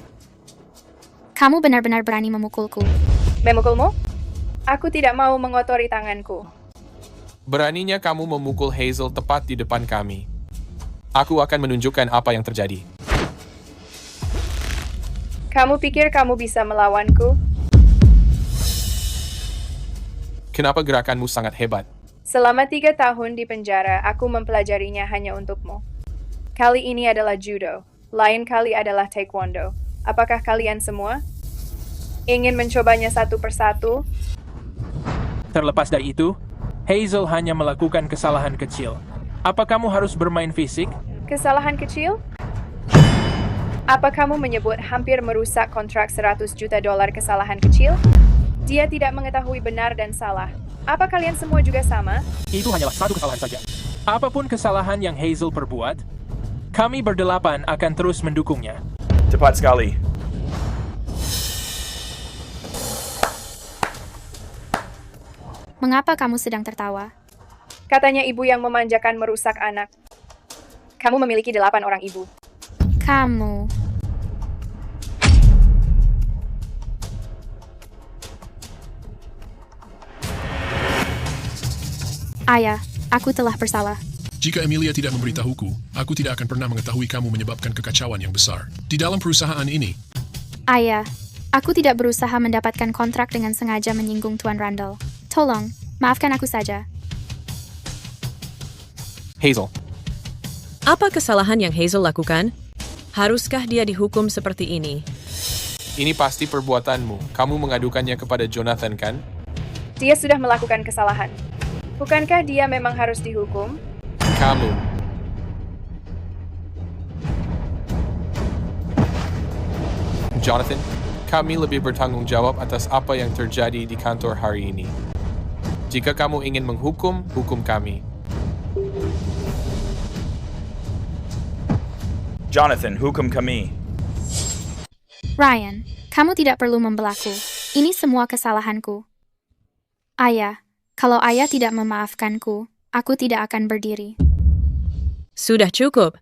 Kamu benar-benar berani memukulku. Memukulmu? Aku tidak mau mengotori tanganku. Beraninya kamu memukul Hazel tepat di depan kami. Aku akan menunjukkan apa yang terjadi. Kamu pikir kamu bisa melawanku? Kenapa gerakanmu sangat hebat? Selama 3 tahun di penjara, aku mempelajarinya hanya untukmu. Kali ini adalah judo, lain kali adalah taekwondo. Apakah kalian semua ingin mencobanya satu persatu? Terlepas dari itu, Hazel hanya melakukan kesalahan kecil. Apa kamu harus bermain fisik? Kesalahan kecil? Apa kamu menyebut hampir merusak kontrak $100 juta kesalahan kecil? Dia tidak mengetahui benar dan salah. Apa kalian semua juga sama? Itu hanyalah satu kesalahan saja. Apapun kesalahan yang Hazel perbuat, kami berdelapan akan terus mendukungnya. Tepat sekali. Mengapa kamu sedang tertawa? Katanya ibu yang memanjakan merusak anak. Kamu memiliki 8 orang ibu. Kamu. Ayah, aku telah bersalah. Jika Emilia tidak memberitahuku, aku tidak akan pernah mengetahui kamu menyebabkan kekacauan yang besar di dalam perusahaan ini. Ayah, aku tidak berusaha mendapatkan kontrak dengan sengaja menyinggung Tuan Randall. Tolong, maafkan aku saja. Hazel. Apa kesalahan yang Hazel lakukan? Haruskah dia dihukum seperti ini? Ini pasti perbuatanmu. Kamu mengadukannya kepada Jonathan, kan? Dia sudah melakukan kesalahan. Bukankah dia memang harus dihukum? Kamu. Jonathan, kami lebih bertanggung jawab atas apa yang terjadi di kantor hari ini. Jika kamu ingin menghukum, hukum kami. Jonathan, hukum kami. Ryan, kamu tidak perlu membelaku. Ini semua kesalahanku. Ayah, kalau ayah tidak memaafkanku, aku tidak akan berdiri. Sudah cukup.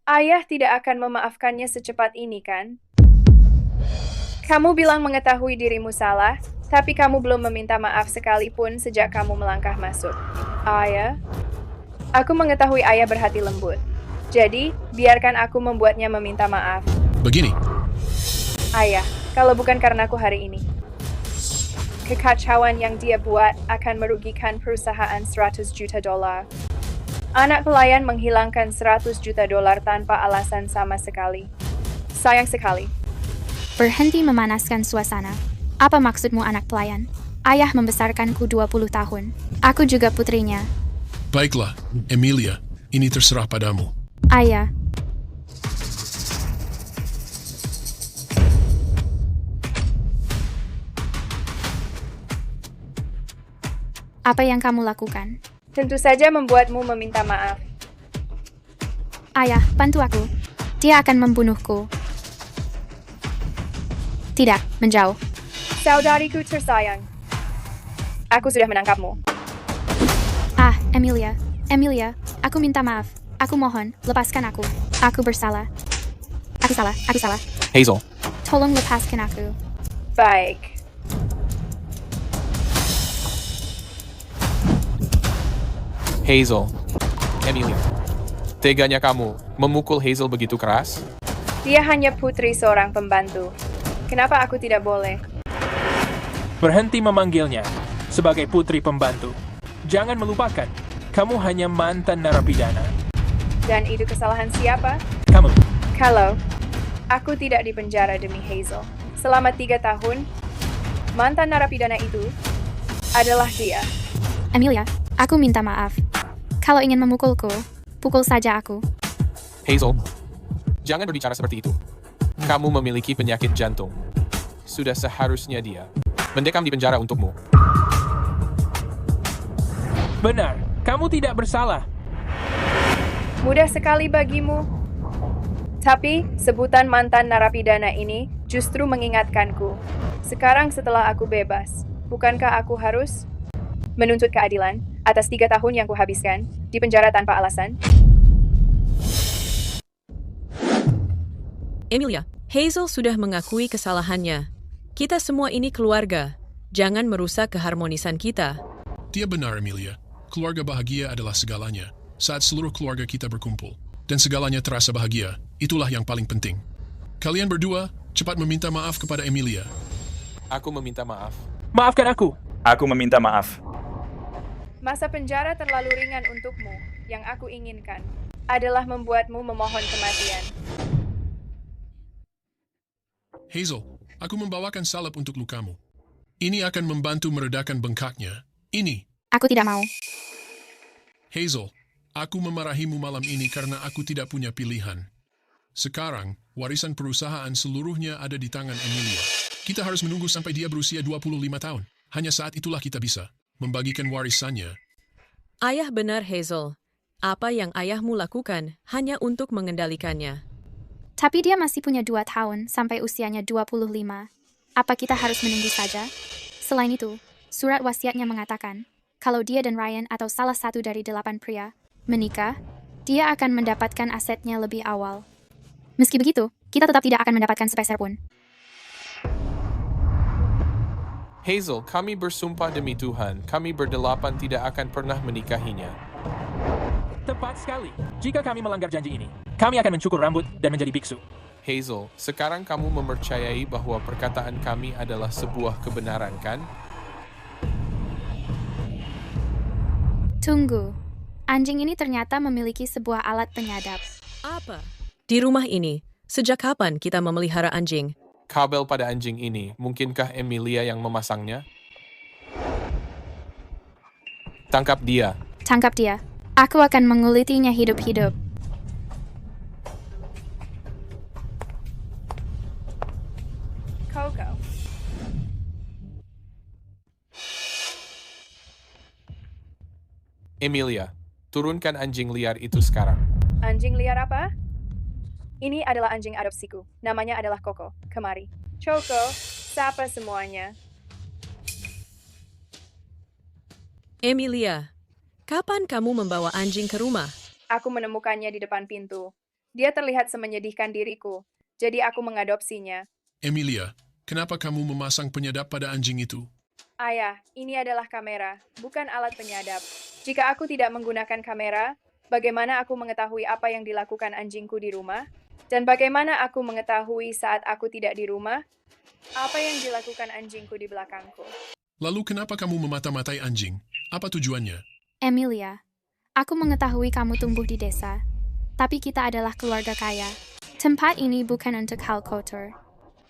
Ayah tidak akan memaafkannya secepat ini, kan? Kamu bilang mengetahui dirimu salah, tapi kamu belum meminta maaf sekalipun sejak kamu melangkah masuk. Ayah, aku mengetahui ayah berhati lembut. Jadi, biarkan aku membuatnya meminta maaf. Begini. Ayah, kalau bukan karena aku hari ini, kekacauan yang dia buat akan merugikan perusahaan $100 juta. Anak pelayan menghilangkan $100 juta tanpa alasan sama sekali. Sayang sekali. Berhenti memanaskan suasana. Apa maksudmu anak pelayan? Ayah membesarkanku 20 tahun. Aku juga putrinya. Baiklah, Emilia, ini terserah padamu. Ayah. Apa yang kamu lakukan? Tentu saja membuatmu meminta maaf. Ayah, bantu aku. Dia akan membunuhku. Tidak, menjauh. Saudariku tersayang. Aku sudah menangkapmu. Ah, Emilia. Emilia, aku minta maaf. Aku mohon, lepaskan aku. Aku bersalah. Aku salah. Hazel. Tolong lepaskan aku. Baik. Hazel, Emilia, teganya kamu memukul Hazel begitu keras? Dia hanya putri seorang pembantu. Kenapa aku tidak boleh? Berhenti memanggilnya sebagai putri pembantu. Jangan melupakan, kamu hanya mantan narapidana. Dan itu kesalahan siapa? Kamu. Kalau aku tidak dipenjara demi Hazel selama 3 tahun, mantan narapidana itu adalah dia. Emilia, aku minta maaf. Kalau ingin memukulku, pukul saja aku. Hazel, jangan berbicara seperti itu. Kamu memiliki penyakit jantung. Sudah seharusnya dia mendekam di penjara untukmu. Benar, kamu tidak bersalah. Mudah sekali bagimu. Tapi, sebutan mantan narapidana ini justru mengingatkanku. Sekarang setelah aku bebas, bukankah aku harus menuntut keadilan atas 3 tahun yang kuhabiskan di penjara tanpa alasan? Emilia, Hazel sudah mengakui kesalahannya. Kita semua ini keluarga. Jangan merusak keharmonisan kita. Dia benar, Emilia. Keluarga bahagia adalah segalanya. Saat seluruh keluarga kita berkumpul, dan segalanya terasa bahagia, itulah yang paling penting. Kalian berdua, cepat meminta maaf kepada Emilia. Aku meminta maaf. Maafkan aku. Aku meminta maaf. Masa penjara terlalu ringan untukmu. Yang aku inginkan adalah membuatmu memohon kematian. Hazel, aku membawakan salep untuk lukamu. Ini akan membantu meredakan bengkaknya. Ini. Aku tidak mau. Hazel, aku memarahimu malam ini karena aku tidak punya pilihan. Sekarang, warisan perusahaan seluruhnya ada di tangan Emilia. Kita harus menunggu sampai dia berusia 25 tahun. Hanya saat itulah kita bisa membagikan warisannya. Ayah benar, Hazel. Apa yang ayahmu lakukan hanya untuk mengendalikannya. Tapi dia masih punya 2 tahun sampai usianya 25. Apa kita harus menunggu saja? Selain itu, surat wasiatnya mengatakan, kalau dia dan Ryan atau salah satu dari 8 pria menikah, dia akan mendapatkan asetnya lebih awal. Meski begitu, kita tetap tidak akan mendapatkan sepeser pun. Hazel, kami bersumpah demi Tuhan, kami berdelapan tidak akan pernah menikahinya. Tepat sekali. Jika kami melanggar janji ini, kami akan mencukur rambut dan menjadi biksu. Hazel, sekarang kamu mempercayai bahwa perkataan kami adalah sebuah kebenaran, kan? Tunggu. Anjing ini ternyata memiliki sebuah alat penyadap. Apa? Di rumah ini, sejak kapan kita memelihara anjing? Kabel pada anjing ini, mungkinkah Emilia yang memasangnya? Tangkap dia. Tangkap dia. Aku akan mengulitinya hidup-hidup. Coco. Emilia, turunkan anjing liar itu sekarang. Anjing liar apa? Ini adalah anjing adopsiku. Namanya adalah Coco. Kemari. Coco, sapa semuanya. Emilia, kapan kamu membawa anjing ke rumah? Aku menemukannya di depan pintu. Dia terlihat semenyedihkan diriku. Jadi aku mengadopsinya. Emilia, kenapa kamu memasang penyadap pada anjing itu? Ayah, ini adalah kamera, bukan alat penyadap. Jika aku tidak menggunakan kamera, bagaimana aku mengetahui apa yang dilakukan anjingku di rumah? Dan bagaimana aku mengetahui saat aku tidak di rumah? Apa yang dilakukan anjingku di belakangku? Lalu kenapa kamu memata-matai anjing? Apa tujuannya? Emilia, aku mengetahui kamu tumbuh di desa. Tapi kita adalah keluarga kaya. Tempat ini bukan untuk hal kotor.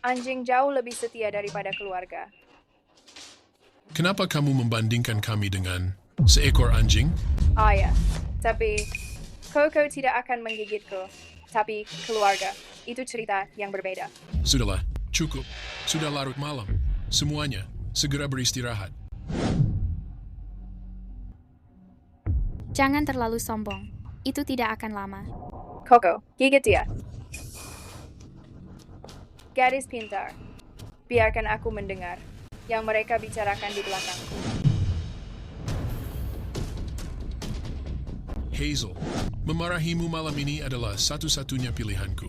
Anjing jauh lebih setia daripada keluarga. Kenapa kamu membandingkan kami dengan seekor anjing? Ayah, tapi Coco tidak akan menggigitku. Tapi keluarga, itu cerita yang berbeda. Sudahlah, cukup. Sudah larut malam. Semuanya, segera beristirahat. Jangan terlalu sombong. Itu tidak akan lama. Coco, gigit dia. Gadis pintar. Biarkan aku mendengar yang mereka bicarakan di belakangku. Hazel, memarahimu malam ini adalah satu-satunya pilihanku.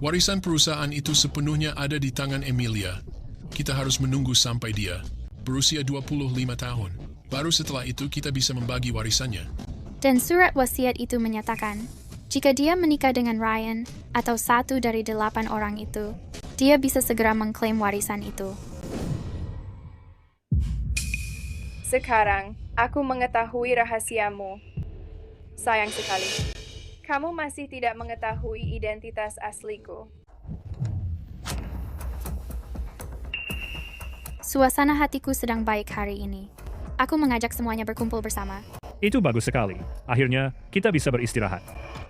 Warisan perusahaan itu sepenuhnya ada di tangan Emilia. Kita harus menunggu sampai dia berusia 25 tahun. Baru setelah itu kita bisa membagi warisannya. Dan surat wasiat itu menyatakan, jika dia menikah dengan Ryan atau satu dari 8 orang itu, dia bisa segera mengklaim warisan itu. Sekarang, aku mengetahui rahasiamu. Sayang sekali. Kamu masih tidak mengetahui identitas asliku. Suasana hatiku sedang baik hari ini. Aku mengajak semuanya berkumpul bersama. Itu bagus sekali. Akhirnya, kita bisa beristirahat.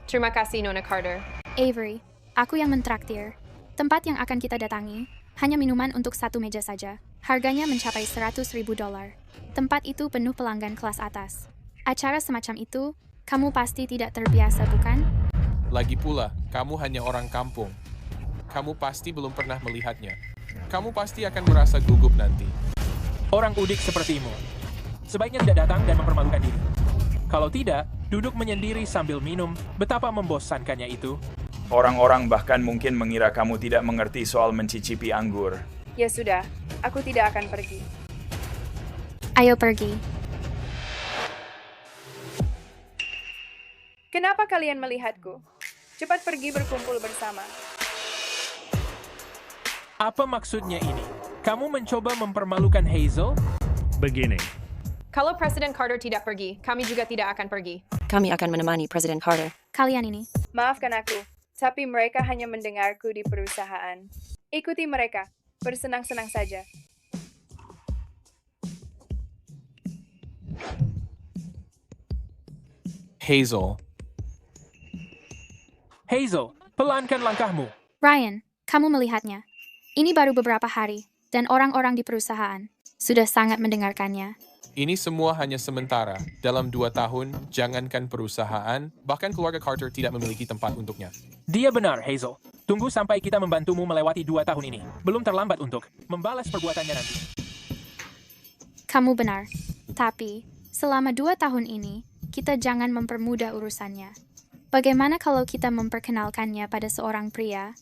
Terima kasih, Nona Carter. Avery, aku yang mentraktir. Tempat yang akan kita datangi, hanya minuman untuk satu meja saja. Harganya mencapai $100,000. Tempat itu penuh pelanggan kelas atas. Acara semacam itu, kamu pasti tidak terbiasa, bukan? Lagi pula, kamu hanya orang kampung. Kamu pasti belum pernah melihatnya. Kamu pasti akan merasa gugup nanti. Orang udik sepertimu. Sebaiknya tidak datang dan mempermalukan diri. Kalau tidak, duduk menyendiri sambil minum, betapa membosankannya itu. Orang-orang bahkan mungkin mengira kamu tidak mengerti soal mencicipi anggur. Ya sudah, aku tidak akan pergi. Ayo pergi. Kenapa kalian melihatku? Cepat pergi berkumpul bersama. Apa maksudnya ini? Kamu mencoba mempermalukan Hazel? Begini, Kalau Presiden Carter tidak pergi, kami juga tidak akan pergi. Kami akan menemani Presiden Carter. Kalian ini. Maafkan aku, tapi mereka hanya mendengarku di perusahaan. Ikuti mereka, bersenang-senang saja. Hazel, Hazel, pelankan langkahmu. Ryan, kamu melihatnya. Ini baru beberapa hari, dan orang-orang di perusahaan sudah sangat mendengarkannya. ini semua hanya sementara. Dalam 2 tahun, jangankan perusahaan, bahkan keluarga Carter tidak memiliki tempat untuknya. Dia benar, Hazel. Tunggu sampai kita membantumu melewati 2 tahun ini. Belum terlambat untuk membalas perbuatannya nanti. Kamu benar. Tapi, selama 2 tahun ini, kita jangan mempermudah urusannya. Bagaimana kalau kita memperkenalkannya pada seorang pria?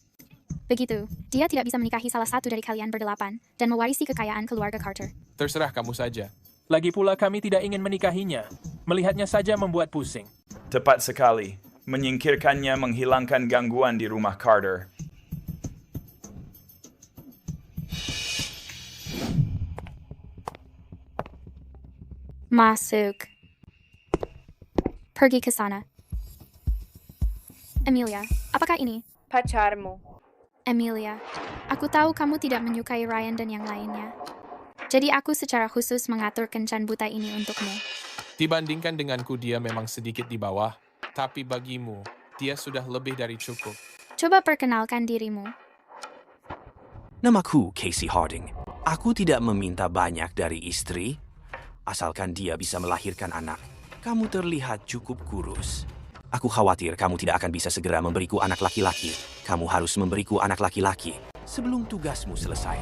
Begitu, dia tidak bisa menikahi salah satu dari kalian berdelapan dan mewarisi kekayaan keluarga Carter. Terserah kamu saja. Lagi pula kami tidak ingin menikahinya. Melihatnya saja membuat pusing. Tepat sekali. Menyingkirkannya menghilangkan gangguan di rumah Carter. Masuk. Pergi ke sana. Emilia, apakah ini? Pacarmu. Emilia, aku tahu kamu tidak menyukai Ryan dan yang lainnya. Jadi aku secara khusus mengatur kencan buta ini untukmu. Dibandingkan denganku, dia memang sedikit di bawah. Tapi bagimu, dia sudah lebih dari cukup. Coba perkenalkan dirimu. Namaku Casey Harding. Aku tidak meminta banyak dari istri, asalkan dia bisa melahirkan anak. Kamu terlihat cukup kurus. Aku khawatir kamu tidak akan bisa segera memberiku anak laki-laki. Kamu harus memberiku anak laki-laki sebelum tugasmu selesai.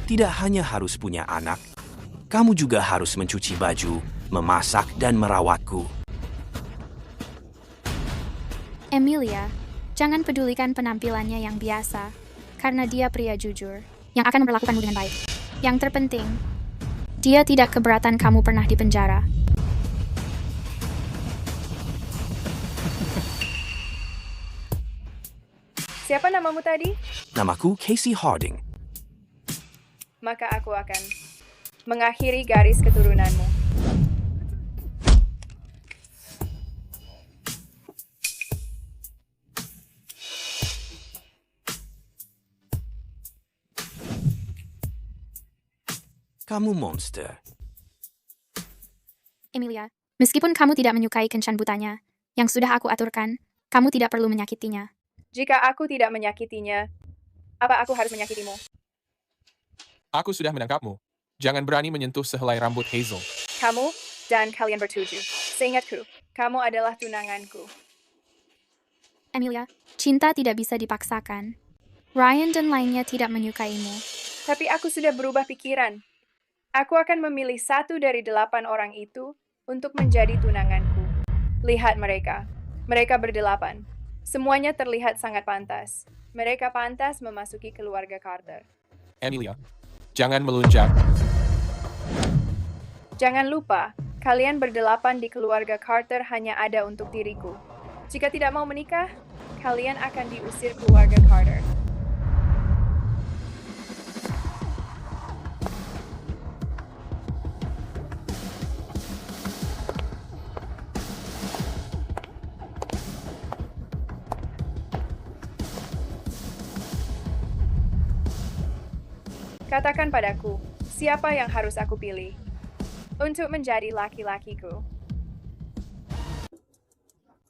Tidak hanya harus punya anak, kamu juga harus mencuci baju, memasak, dan merawatku. Emilia, jangan pedulikan penampilannya yang biasa, karena dia pria jujur, yang akan memperlakukanmu dengan baik. Yang terpenting, dia tidak keberatan kamu pernah di penjara. Siapa namamu tadi? Namaku Casey Harding. Maka aku akan mengakhiri garis keturunanmu. Kamu monster. Emilia, meskipun kamu tidak menyukai kencan butanya, yang sudah aku aturkan, kamu tidak perlu menyakitinya. Jika aku tidak menyakitinya, apa aku harus menyakitimu? Aku sudah menangkapmu. Jangan berani menyentuh sehelai rambut Hazel. Kamu dan kalian bertujuh. Seingatku, kamu adalah tunanganku. Emilia, cinta tidak bisa dipaksakan. Ryan dan lainnya tidak menyukaimu. Tapi aku sudah berubah pikiran. Aku akan memilih 1 dari 8 orang itu untuk menjadi tunanganku. Lihat mereka. Mereka berdelapan. Semuanya terlihat sangat pantas. Mereka pantas memasuki keluarga Carter. Emilia, jangan melunjak. Jangan lupa, kalian berdelapan di keluarga Carter hanya ada untuk diriku. Jika tidak mau menikah, kalian akan diusir keluarga Carter. Katakan padaku, siapa yang harus aku pilih untuk menjadi laki-lakiku?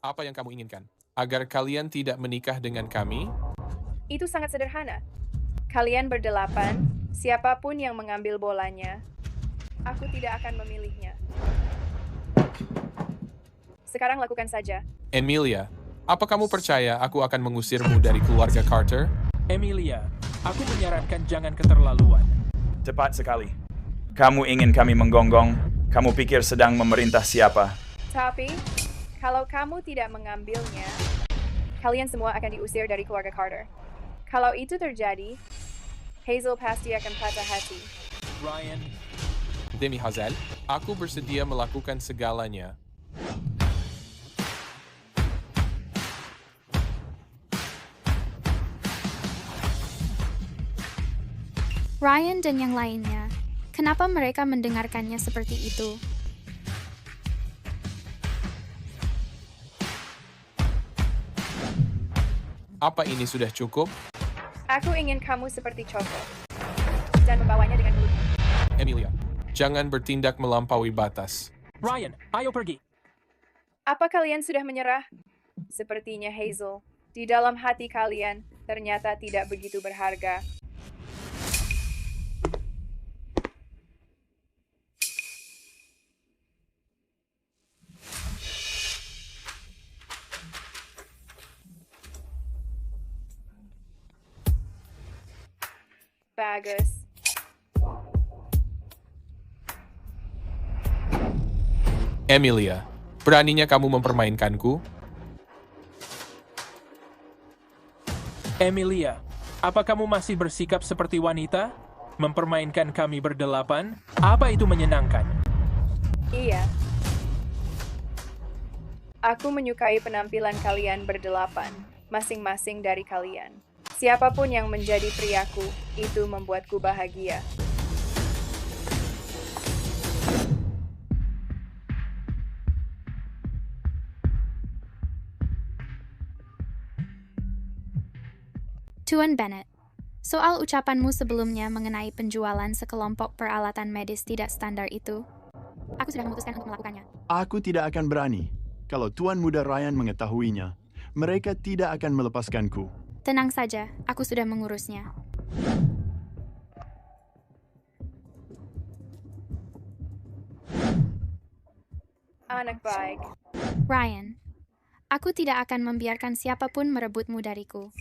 Apa yang kamu inginkan? Agar kalian tidak menikah dengan kami? Itu sangat sederhana. Kalian berdelapan, siapapun yang mengambil bolanya, aku tidak akan memilihnya. Sekarang lakukan saja. Emilia, apa kamu percaya aku akan mengusirmu dari keluarga Carter? Emilia, aku menyarankan jangan keterlaluan. Tepat sekali. Kamu ingin kami menggonggong? Kamu pikir sedang memerintah siapa? Tapi, kalau kamu tidak mengambilnya, kalian semua akan diusir dari keluarga Carter. Kalau itu terjadi, Hazel pasti akan patah hati. Ryan. Demi Hazel, aku bersedia melakukan segalanya. Ryan dan yang lainnya, kenapa mereka mendengarkannya seperti itu? Apa ini sudah cukup? Aku ingin kamu seperti Choco dan membawanya dengan mudah. Emilia, jangan bertindak melampaui batas. Ryan, ayo pergi. Apa kalian sudah menyerah? Sepertinya Hazel, di dalam hati kalian ternyata tidak begitu berharga. Bagus. Emilia, beraninya kamu mempermainkanku? Emilia, apa kamu masih bersikap seperti wanita? Mempermainkan kami berdelapan? Apa itu menyenangkan? Iya. Aku menyukai penampilan kalian berdelapan, masing-masing dari kalian. Siapapun yang menjadi priaku, itu membuatku bahagia. Tuan Bennett, soal ucapanmu sebelumnya mengenai penjualan sekelompok peralatan medis tidak standar itu, aku sudah memutuskan untuk melakukannya. Aku tidak akan berani. Kalau Tuan Muda Ryan mengetahuinya, mereka tidak akan melepaskanku. Tenang saja, aku sudah mengurusnya. Anak baik. Ryan, aku tidak akan membiarkan siapapun merebutmu dariku.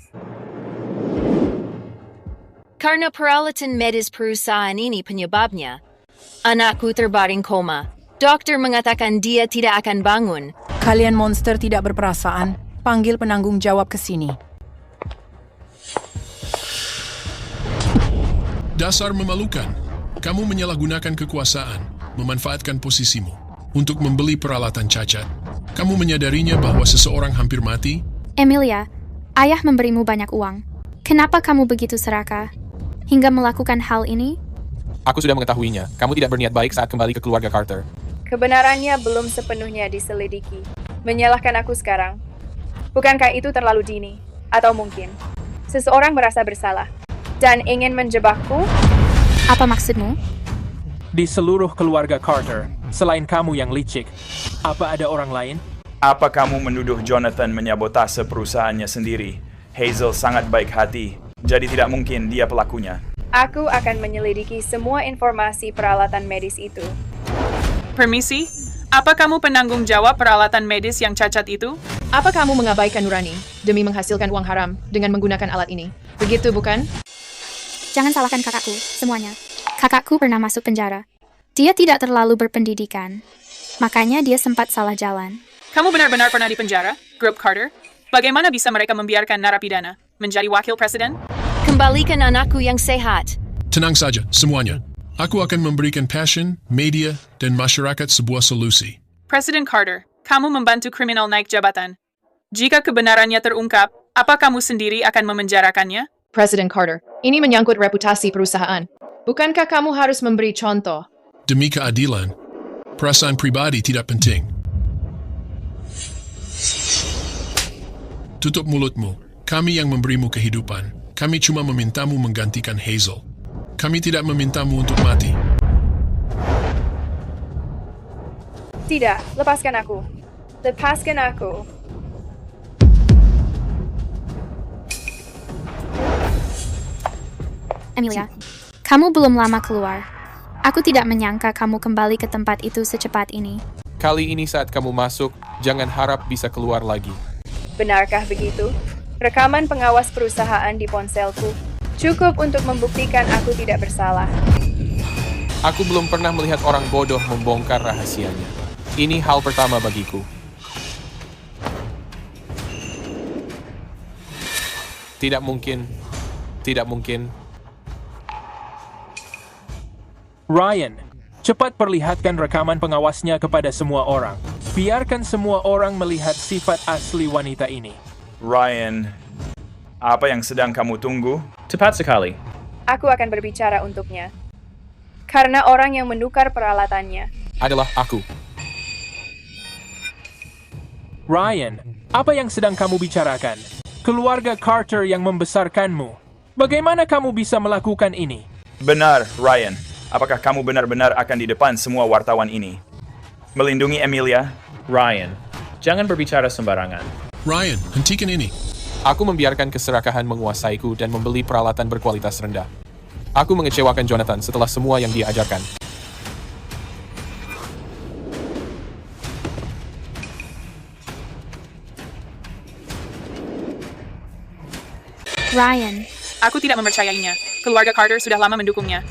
Karena peralatan medis perusahaan ini penyebabnya, anakku terbaring koma. Dokter mengatakan dia tidak akan bangun. Kalian monster tidak berperasaan. Panggil penanggung jawab ke sini. Dasar memalukan. Kamu menyalahgunakan kekuasaan, memanfaatkan posisimu untuk membeli peralatan cacat. Kamu menyadarinya bahwa seseorang hampir mati? Emilia, ayah memberimu banyak uang. Kenapa kamu begitu serakah hingga melakukan hal ini? Aku sudah mengetahuinya. Kamu tidak berniat baik saat kembali ke keluarga Carter. Kebenarannya belum sepenuhnya diselidiki. Menyalahkan aku sekarang. Bukankah itu terlalu dini? Atau mungkin seseorang merasa bersalah dan ingin menjebakku? Apa maksudmu? Di seluruh keluarga Carter, selain kamu yang licik, apa ada orang lain? Apa kamu menuduh Jonathan menyabotase perusahaannya sendiri? Hazel sangat baik hati, jadi tidak mungkin dia pelakunya. Aku akan menyelidiki semua informasi peralatan medis itu. Permisi, apa kamu penanggung jawab peralatan medis yang cacat itu? Apa kamu mengabaikan nurani demi menghasilkan uang haram dengan menggunakan alat ini? Begitu bukan? Jangan salahkan kakakku, semuanya. Kakakku pernah masuk penjara. Dia tidak terlalu berpendidikan. Makanya dia sempat salah jalan. Kamu benar-benar pernah di penjara, Grup Carter? Bagaimana bisa mereka membiarkan narapidana menjadi wakil presiden? Kembalikan anakku yang sehat. Tenang saja, semuanya. Aku akan memberikan passion, media, dan masyarakat sebuah solusi. Presiden Carter, kamu membantu kriminal naik jabatan. Jika kebenarannya terungkap, apa kamu sendiri akan memenjarakannya? Presiden Carter, ini menyangkut reputasi perusahaan. Bukankah kamu harus memberi contoh? Demi keadilan, perasaan pribadi tidak penting. Tutup mulutmu. Kami yang memberimu kehidupan. Kami cuma memintamu menggantikan Hazel. Kami tidak memintamu untuk mati. Tidak, lepaskan aku. Lepaskan aku. Emilia, kamu belum lama keluar. Aku tidak menyangka kamu kembali ke tempat itu secepat ini. Kali ini saat kamu masuk, jangan harap bisa keluar lagi. Benarkah begitu? Rekaman pengawas perusahaan di ponselku cukup untuk membuktikan aku tidak bersalah. Aku belum pernah melihat orang bodoh membongkar rahasianya. Ini hal pertama bagiku. Tidak mungkin. Tidak mungkin. Ryan, cepat perlihatkan rekaman pengawasnya kepada semua orang. Biarkan semua orang melihat sifat asli wanita ini. Ryan, apa yang sedang kamu tunggu? Tepat sekali. Aku akan berbicara untuknya. Karena orang yang menukar peralatannya adalah aku. Ryan, apa yang sedang kamu bicarakan? Keluarga Carter yang membesarkanmu. Bagaimana kamu bisa melakukan ini? Benar, Ryan. Apakah kamu benar-benar akan di depan semua wartawan ini? Melindungi Emilia? Ryan, jangan berbicara sembarangan. Ryan, hentikan ini. Aku membiarkan keserakahan menguasaiku dan membeli peralatan berkualitas rendah. Aku mengecewakan Jonathan setelah semua yang dia ajarkan. Ryan. Aku tidak mempercayainya. Keluarga Carter sudah lama mendukungnya.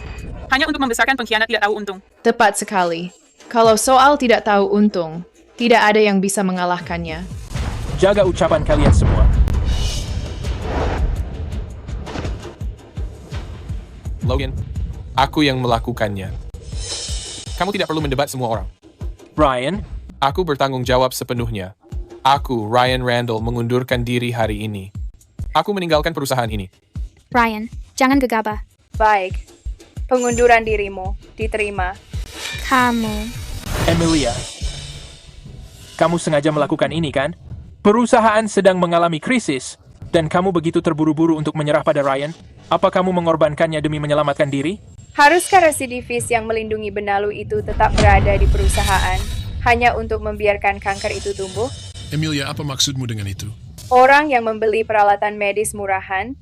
Hanya untuk membesarkan pengkhianat tidak tahu untung. Tepat sekali. Kalau soal tidak tahu untung, tidak ada yang bisa mengalahkannya. Jaga ucapan kalian semua. Logan, aku yang melakukannya. Kamu tidak perlu mendebat semua orang. Ryan? Aku bertanggung jawab sepenuhnya. Aku, Ryan Randall, mengundurkan diri hari ini. Aku meninggalkan perusahaan ini. Ryan, jangan gegabah. baik. Pengunduran dirimu diterima. Kamu. Emilia, kamu sengaja melakukan ini kan? Perusahaan sedang mengalami krisis, dan kamu begitu terburu-buru untuk menyerah pada Ryan? Apa kamu mengorbankannya demi menyelamatkan diri? Haruskah residivis yang melindungi benalu itu tetap berada di perusahaan hanya untuk membiarkan kanker itu tumbuh? Emilia, apa maksudmu dengan itu? Orang yang membeli peralatan medis murahan,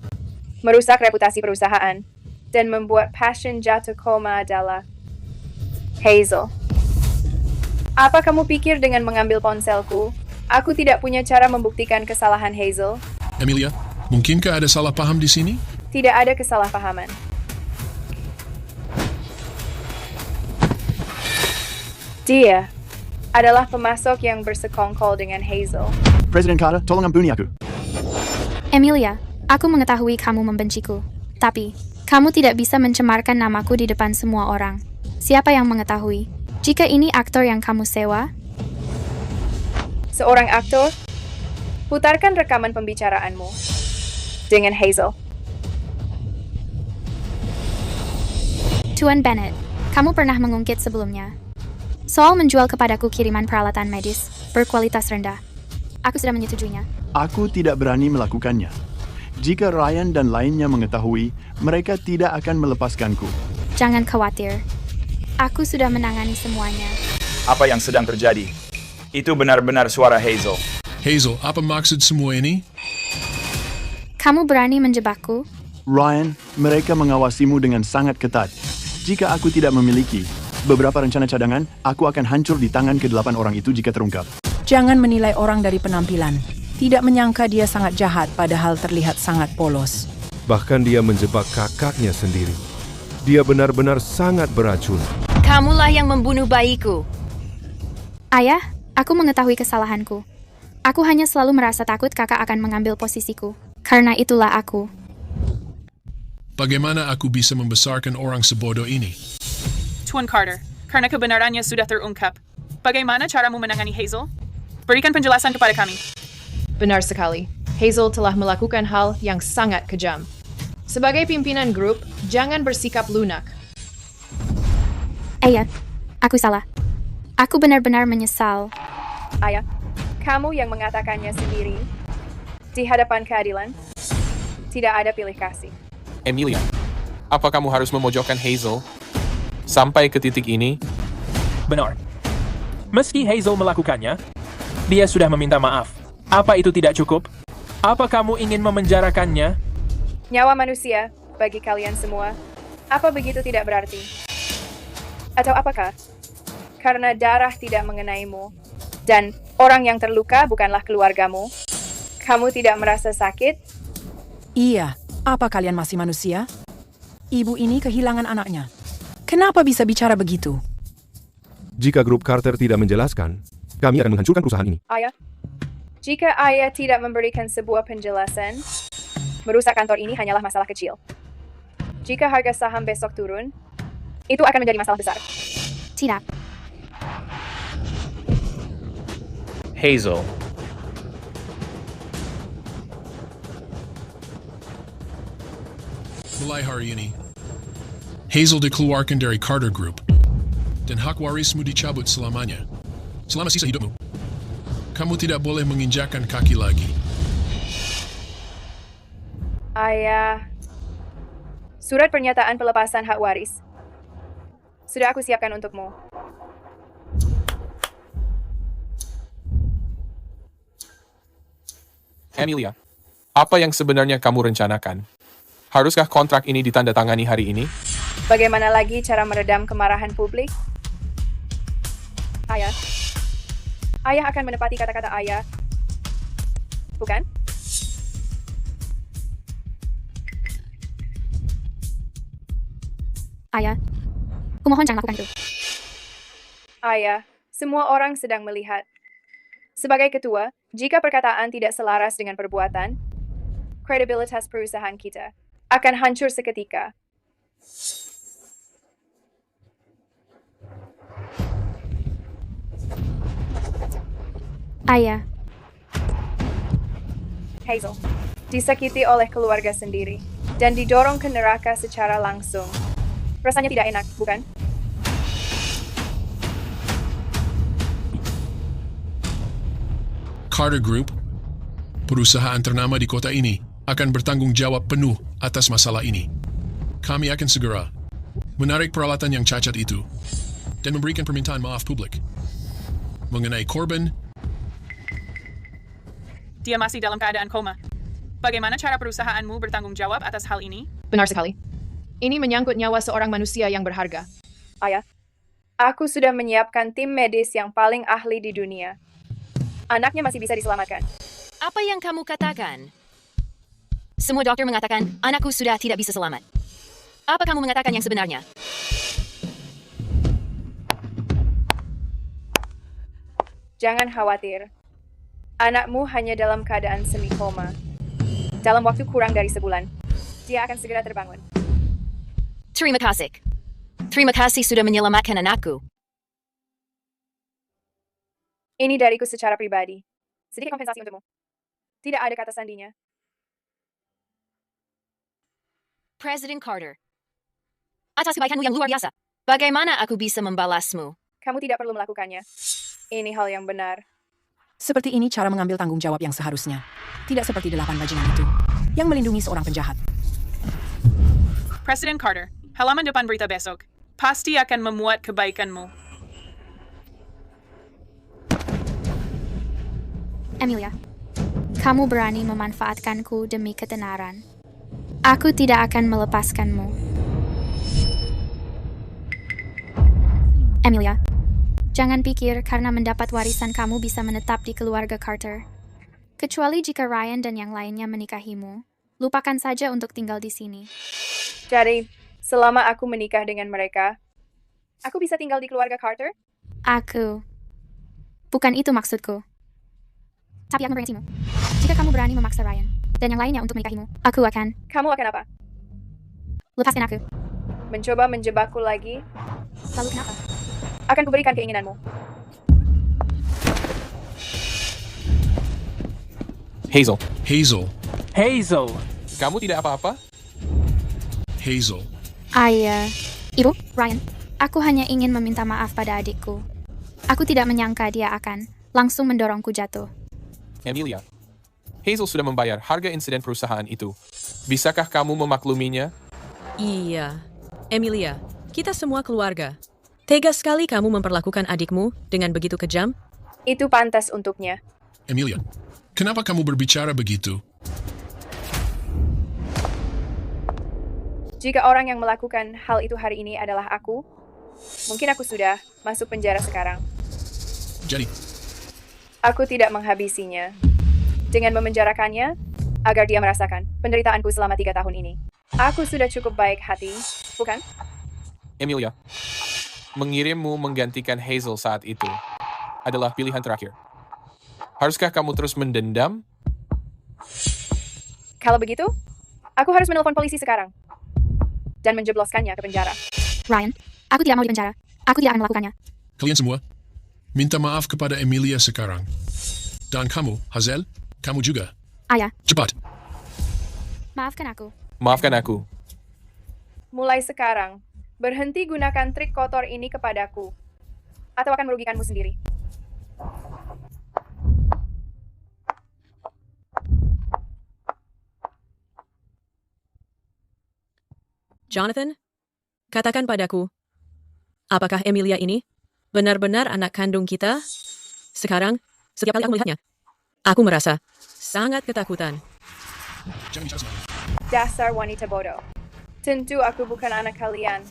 merusak reputasi perusahaan, dan membuat pasien jatuh koma adalah Hazel. Apa kamu pikir dengan mengambil ponselku, aku tidak punya cara membuktikan kesalahan Hazel? Emilia, mungkinkah ada salah paham di sini? Tidak ada kesalahpahaman. Dia adalah pemasok yang bersekongkol dengan Hazel. Presiden Carter, tolong ampuni aku. Emilia, aku mengetahui kamu membenciku. Tapi, kamu tidak bisa mencemarkan namaku di depan semua orang. Siapa yang mengetahui? Jika ini aktor yang kamu sewa? Seorang aktor? Putarkan rekaman pembicaraanmu dengan Hazel. Tuan Bennett, kamu pernah mengungkit sebelumnya. Soal menjual kepadaku kiriman peralatan medis berkualitas rendah. Aku sudah menyetujuinya. Aku tidak berani melakukannya. Jika Ryan dan lainnya mengetahui, mereka tidak akan melepaskanku. Jangan khawatir. Aku sudah menangani semuanya. Apa yang sedang terjadi? Itu benar-benar suara Hazel. Hazel, apa maksud semua ini? Kamu berani menjebakku? Ryan, mereka mengawasimu dengan sangat ketat. Jika aku tidak memiliki beberapa rencana cadangan, aku akan hancur di tangan ke-8 orang itu jika terungkap. Jangan menilai orang dari penampilan. Tidak menyangka dia sangat jahat padahal terlihat sangat polos. Bahkan dia menjebak kakaknya sendiri. Dia benar-benar sangat beracun. Kamulah yang membunuh bayiku. Ayah, aku mengetahui kesalahanku. Aku hanya selalu merasa takut kakak akan mengambil posisiku. Karena itulah aku. Bagaimana aku bisa membesarkan orang sebodoh ini? Tuan Carter, karena kebenarannya sudah terungkap. Bagaimana caramu menangani Hazel? Berikan penjelasan kepada kami. Benar sekali. Hazel telah melakukan hal yang sangat kejam. Sebagai pimpinan grup, jangan bersikap lunak. Ayah, aku salah. Aku benar-benar menyesal. Ayah, kamu yang mengatakannya sendiri. Di hadapan keadilan, tidak ada pilih kasih. Emilia, apa kamu harus memojokkan Hazel? Sampai ke titik ini? Benar. Meski Hazel melakukannya, dia sudah meminta maaf. Apa itu tidak cukup? Apa kamu ingin memenjarakannya? Nyawa manusia, bagi kalian semua, apa begitu tidak berarti? Atau apakah? Karena darah tidak mengenaimu, dan orang yang terluka bukanlah keluargamu, kamu tidak merasa sakit? Iya, apa kalian masih manusia? Ibu ini kehilangan anaknya. Kenapa bisa bicara begitu? Jika grup Carter tidak menjelaskan, kami akan menghancurkan perusahaan ini. Ayah, jika ayah tidak memberikan sebuah penjelasan, merusak kantor ini hanyalah masalah kecil. Jika harga saham besok turun, itu akan menjadi masalah besar. Tidak. Hazel. Mulai hari ini, Hazel dikeluarkan dari Carter Group, dan hak warismu dicabut selamanya. Selama sisa hidupmu, kamu tidak boleh menginjakkan kaki lagi. Ayah, surat pernyataan pelepasan hak waris. Sudah aku siapkan untukmu. Emilia, apa yang sebenarnya kamu rencanakan? Haruskah kontrak ini ditandatangani hari ini? Bagaimana lagi cara meredam kemarahan publik? Ayah. Ayah akan menepati kata-kata ayah. Bukan? Ayah, kumohon jangan lakukan itu. Ayah, semua orang sedang melihat. Sebagai ketua, jika perkataan tidak selaras dengan perbuatan, kredibilitas perusahaan kita akan hancur seketika. Ayah. Hazel, disakiti oleh keluarga sendiri, dan didorong ke neraka secara langsung. Rasanya tidak enak, bukan? Carter Group, perusahaan ternama di kota ini, akan bertanggung jawab penuh atas masalah ini. Kami akan segera menarik peralatan yang cacat itu dan memberikan permintaan maaf publik. Mengenai korban, Dia masih dalam keadaan koma. Bagaimana cara perusahaanmu bertanggung jawab atas hal ini? Benar sekali. Ini menyangkut nyawa seorang manusia yang berharga. Ayah, aku sudah menyiapkan tim medis yang paling ahli di dunia. Anaknya masih bisa diselamatkan. Apa yang kamu katakan? Semua dokter mengatakan anakku sudah tidak bisa selamat. Apa kamu mengatakan yang sebenarnya? Jangan khawatir. Anakmu hanya dalam keadaan semi-koma. Dalam waktu kurang dari sebulan, dia akan segera terbangun. Terima kasih. Terima kasih sudah menyelamatkan anakku. Ini dariku secara pribadi. Sedikit kompensasi untukmu. Tidak ada kata sandinya. Presiden Carter. Atas kebaikanmu yang luar biasa. Bagaimana aku bisa membalasmu? Kamu tidak perlu melakukannya. Ini hal yang benar. Seperti ini cara mengambil tanggung jawab yang seharusnya. Tidak seperti 8 bajingan itu, yang melindungi seorang penjahat. Presiden Carter, halaman depan berita besok. Pasti akan memuat kebaikanmu. Emilia, kamu berani memanfaatkanku demi ketenaran. Aku tidak akan melepaskanmu. Emilia, jangan pikir karena mendapat warisan kamu bisa menetap di keluarga Carter. Kecuali jika Ryan dan yang lainnya menikahimu, lupakan saja untuk tinggal di sini. Jadi, selama aku menikah dengan mereka, aku bisa tinggal di keluarga Carter? Bukan itu maksudku. Tapi aku memperingatimu. Jika kamu berani memaksa Ryan dan yang lainnya untuk menikahimu, aku akan... Kamu akan apa? Lepaskan aku. Mencoba menjebakku lagi? Lalu kenapa? Akan kuberikan keinginanmu. Hazel. Hazel. Hazel. Kamu tidak apa-apa? Hazel. Ayah. Ibu, Ryan. Aku hanya ingin meminta maaf pada adikku. Aku tidak menyangka dia akan langsung mendorongku jatuh. Emilia. Hazel sudah membayar harga insiden perusahaan itu. Bisakah kamu memakluminya? Iya. Emilia, kita semua keluarga. Tega sekali kamu memperlakukan adikmu dengan begitu kejam? Itu pantas untuknya. Emilia, kenapa kamu berbicara begitu? Jika orang yang melakukan hal itu hari ini adalah aku, mungkin aku sudah masuk penjara sekarang. Jadi, aku tidak menghabisinya dengan memenjarakannya agar dia merasakan penderitaanku selama 3 tahun ini. Aku sudah cukup baik hati, bukan? Emilia, mengirimmu menggantikan Hazel saat itu adalah pilihan terakhir. Haruskah kamu terus mendendam? Kalau begitu, aku harus menelpon polisi sekarang dan menjebloskannya ke penjara. Ryan, aku tidak mau di penjara. Aku tidak akan melakukannya. Kalian semua, minta maaf kepada Emilia sekarang. Dan kamu, Hazel, kamu juga. Ayah. Cepat. Maafkan aku. Maafkan aku. Mulai sekarang, berhenti gunakan trik kotor ini kepadaku, atau akan merugikanmu sendiri. Jonathan, katakan padaku, apakah Emilia ini benar-benar anak kandung kita? Sekarang, setiap kali aku melihatnya, aku merasa sangat ketakutan. Dasar wanita bodoh. Tentu aku bukan anak kalian.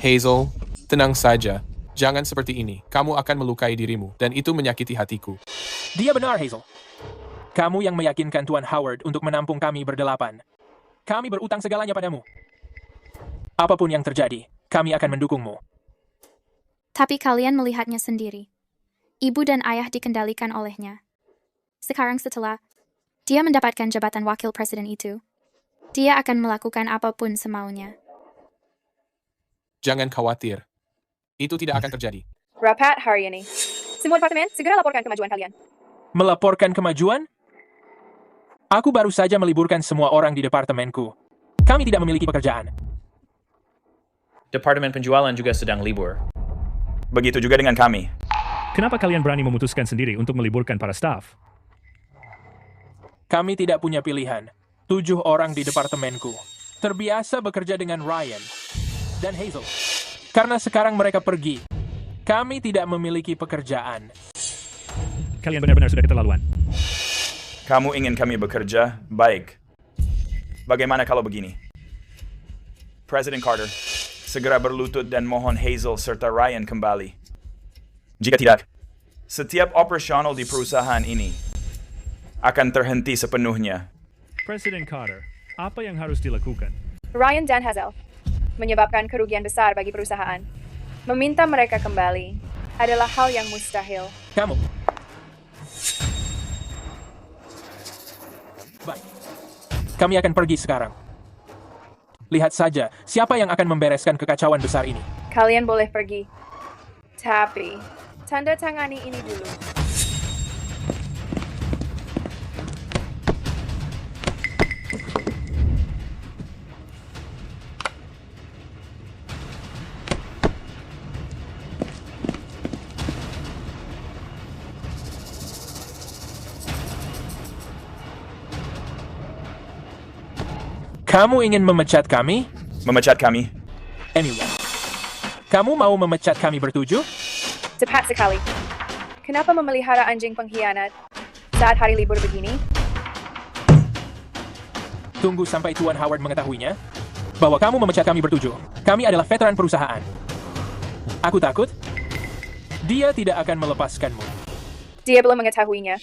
Hazel, tenang saja. Jangan seperti ini. Kamu akan melukai dirimu, dan itu menyakiti hatiku. Dia benar, Hazel. Kamu yang meyakinkan Tuan Howard untuk menampung kami berdelapan. Kami berutang segalanya padamu. Apapun yang terjadi, kami akan mendukungmu. Tapi kalian melihatnya sendiri. Ibu dan ayah dikendalikan olehnya. Sekarang setelah dia mendapatkan jabatan wakil presiden itu, dia akan melakukan apapun semaunya. Jangan khawatir. Itu tidak akan terjadi. Rapat hari ini. Semua departemen, segera laporkan kemajuan kalian. Melaporkan kemajuan? Aku baru saja meliburkan semua orang di departemenku. Kami tidak memiliki pekerjaan. Departemen penjualan juga sedang libur. Begitu juga dengan kami. Kenapa kalian berani memutuskan sendiri untuk meliburkan para staf? Kami tidak punya pilihan. 7 orang di departemenku terbiasa bekerja dengan Ryan dan Hazel. Karena sekarang mereka pergi, kami tidak memiliki pekerjaan. Kalian benar-benar sudah keterlaluan. Kamu ingin kami bekerja? Baik. Bagaimana kalau begini? Presiden Carter, segera berlutut dan mohon Hazel serta Ryan kembali. Jika tidak, setiap operasional di perusahaan ini akan terhenti sepenuhnya. Presiden Carter, apa yang harus dilakukan? Ryan dan Hazel menyebabkan kerugian besar bagi perusahaan. Meminta mereka kembali adalah hal yang mustahil. Kamu. Baik. Kami akan pergi sekarang. Lihat saja siapa yang akan membereskan kekacauan besar ini. Kalian boleh pergi. Tapi, tanda tangani ini dulu. Kamu ingin memecat kami? Memecat kami? Anyway, kamu mau memecat kami bertujuh? Tepat sekali. Kenapa memelihara anjing pengkhianat saat hari libur begini? Tunggu sampai Tuan Howard mengetahuinya bahwa kamu memecat kami bertujuh. Kami adalah veteran perusahaan. Aku takut dia tidak akan melepaskanmu. Dia belum mengetahuinya.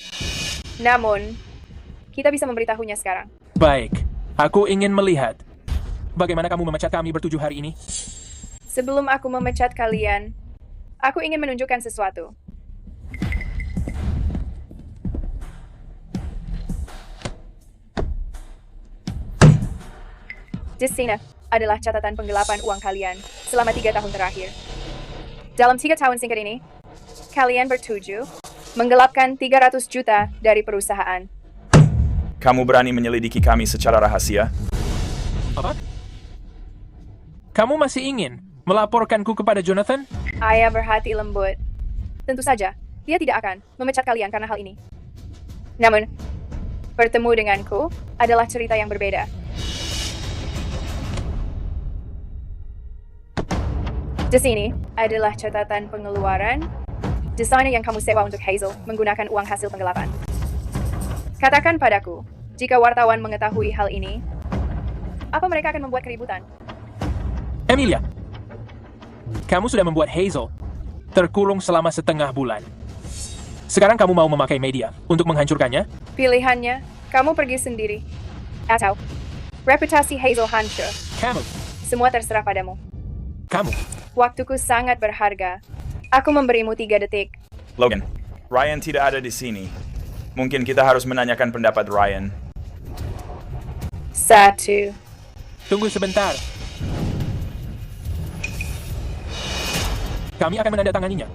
Namun, kita bisa memberitahunya sekarang. Baik. Aku ingin melihat bagaimana kamu memecat kami bertujuh hari ini. Sebelum aku memecat kalian, Aku ingin menunjukkan sesuatu. Di sini adalah catatan penggelapan uang kalian selama 3 tahun terakhir. Dalam 3 tahun singkat ini, kalian bertujuh menggelapkan 300 juta dari perusahaan. Kamu berani menyelidiki kami secara rahasia? Apa? Kamu masih ingin melaporkanku kepada Jonathan? Ayah berhati lembut. Tentu saja, dia tidak akan memecat kalian karena hal ini. Namun, bertemu denganku adalah cerita yang berbeda. Di sini adalah catatan pengeluaran desainer yang kamu sewa untuk Hazel menggunakan uang hasil penggelapan. Katakan padaku, jika wartawan mengetahui hal ini, apa mereka akan membuat keributan? Emilia, kamu sudah membuat Hazel terkurung selama setengah bulan. Sekarang kamu mau memakai media untuk menghancurkannya? Pilihannya, kamu pergi sendiri. Atau, reputasi Hazel hancur. Kamu. Semua terserah padamu. Kamu. Waktuku sangat berharga. Aku memberimu 3 detik. Logan, Ryan tidak ada di sini. Mungkin kita harus menanyakan pendapat Ryan. 1. Tunggu sebentar. Kami akan menandatanganinya.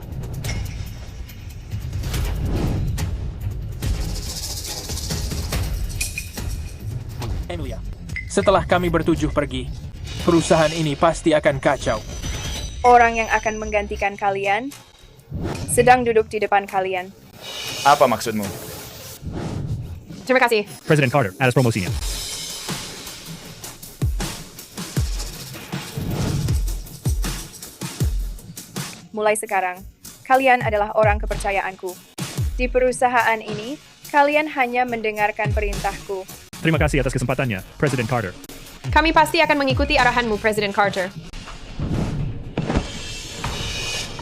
Emilia, setelah kami bertujuh pergi, perusahaan ini pasti akan kacau. Orang yang akan menggantikan kalian sedang duduk di depan kalian. Apa maksudmu? Terima kasih. Presiden Carter atas promosinya. Mulai sekarang, kalian adalah orang kepercayaanku. Di perusahaan ini, kalian hanya mendengarkan perintahku. Terima kasih atas kesempatannya, Presiden Carter. Kami pasti akan mengikuti arahanmu, Presiden Carter.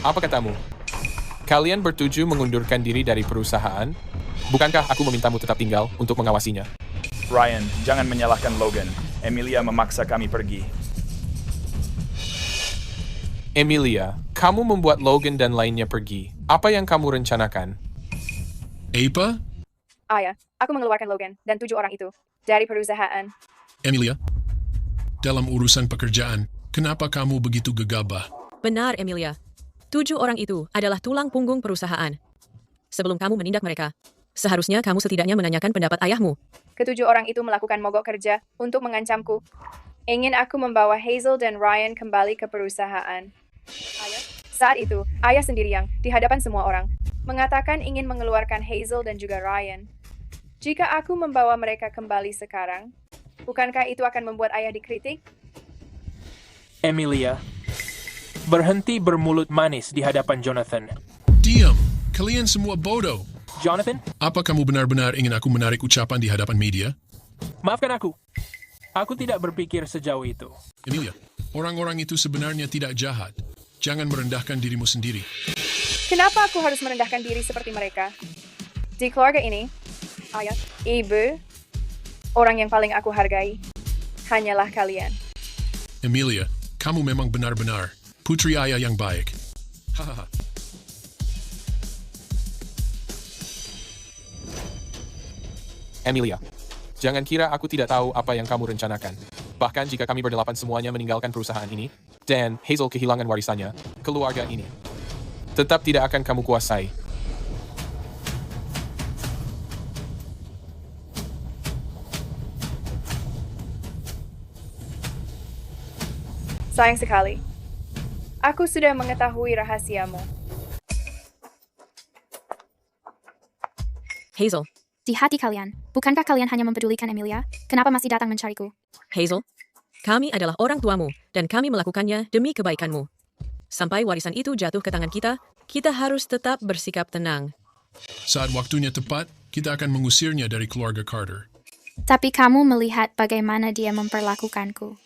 Apa katamu? Kalian bertujuh mengundurkan diri dari perusahaan? Bukankah aku memintamu tetap tinggal untuk mengawasinya? Ryan, jangan menyalahkan Logan. Emilia memaksa kami pergi. Emilia, kamu membuat Logan dan lainnya pergi. Apa yang kamu rencanakan? Apa? Ayah, aku mengeluarkan Logan dan 7 orang itu dari perusahaan. Emilia, dalam urusan pekerjaan, kenapa kamu begitu gegabah? Benar, Emilia. 7 orang itu adalah tulang punggung perusahaan. Sebelum kamu menindak mereka, seharusnya kamu setidaknya menanyakan pendapat ayahmu. Ke-7 orang itu melakukan mogok kerja untuk mengancamku. Ingin aku membawa Hazel dan Ryan kembali ke perusahaan. Saat itu, ayah sendiri yang, di hadapan semua orang, mengatakan ingin mengeluarkan Hazel dan juga Ryan. Jika aku membawa mereka kembali sekarang, bukankah itu akan membuat ayah dikritik? Emilia, berhenti bermulut manis di hadapan Jonathan. Diam! Kalian semua bodoh! Jonathan? Apa kamu benar-benar ingin aku menarik ucapan di hadapan media? Maafkan aku. Aku tidak berpikir sejauh itu. Emilia, orang-orang itu sebenarnya tidak jahat. Jangan merendahkan dirimu sendiri. Kenapa aku harus merendahkan diri seperti mereka? Di keluarga ini, ayah, ibu, orang yang paling aku hargai, hanyalah kalian. Emilia, kamu memang benar-benar putri ayah yang baik. Hahaha. Emilia, jangan kira aku tidak tahu apa yang kamu rencanakan. Bahkan jika kami berdelapan semuanya meninggalkan perusahaan ini, dan Hazel kehilangan warisannya, keluarga ini tetap tidak akan kamu kuasai. Sayang sekali. Aku sudah mengetahui rahasiamu. Hazel, di hati kalian, bukankah kalian hanya mempedulikan Emilia? Kenapa masih datang mencariku? Hazel, kami adalah orang tuamu, dan kami melakukannya demi kebaikanmu. Sampai warisan itu jatuh ke tangan kita, kita harus tetap bersikap tenang. Saat waktunya tepat, kita akan mengusirnya dari keluarga Carter. Tapi kamu melihat bagaimana dia memperlakukanku.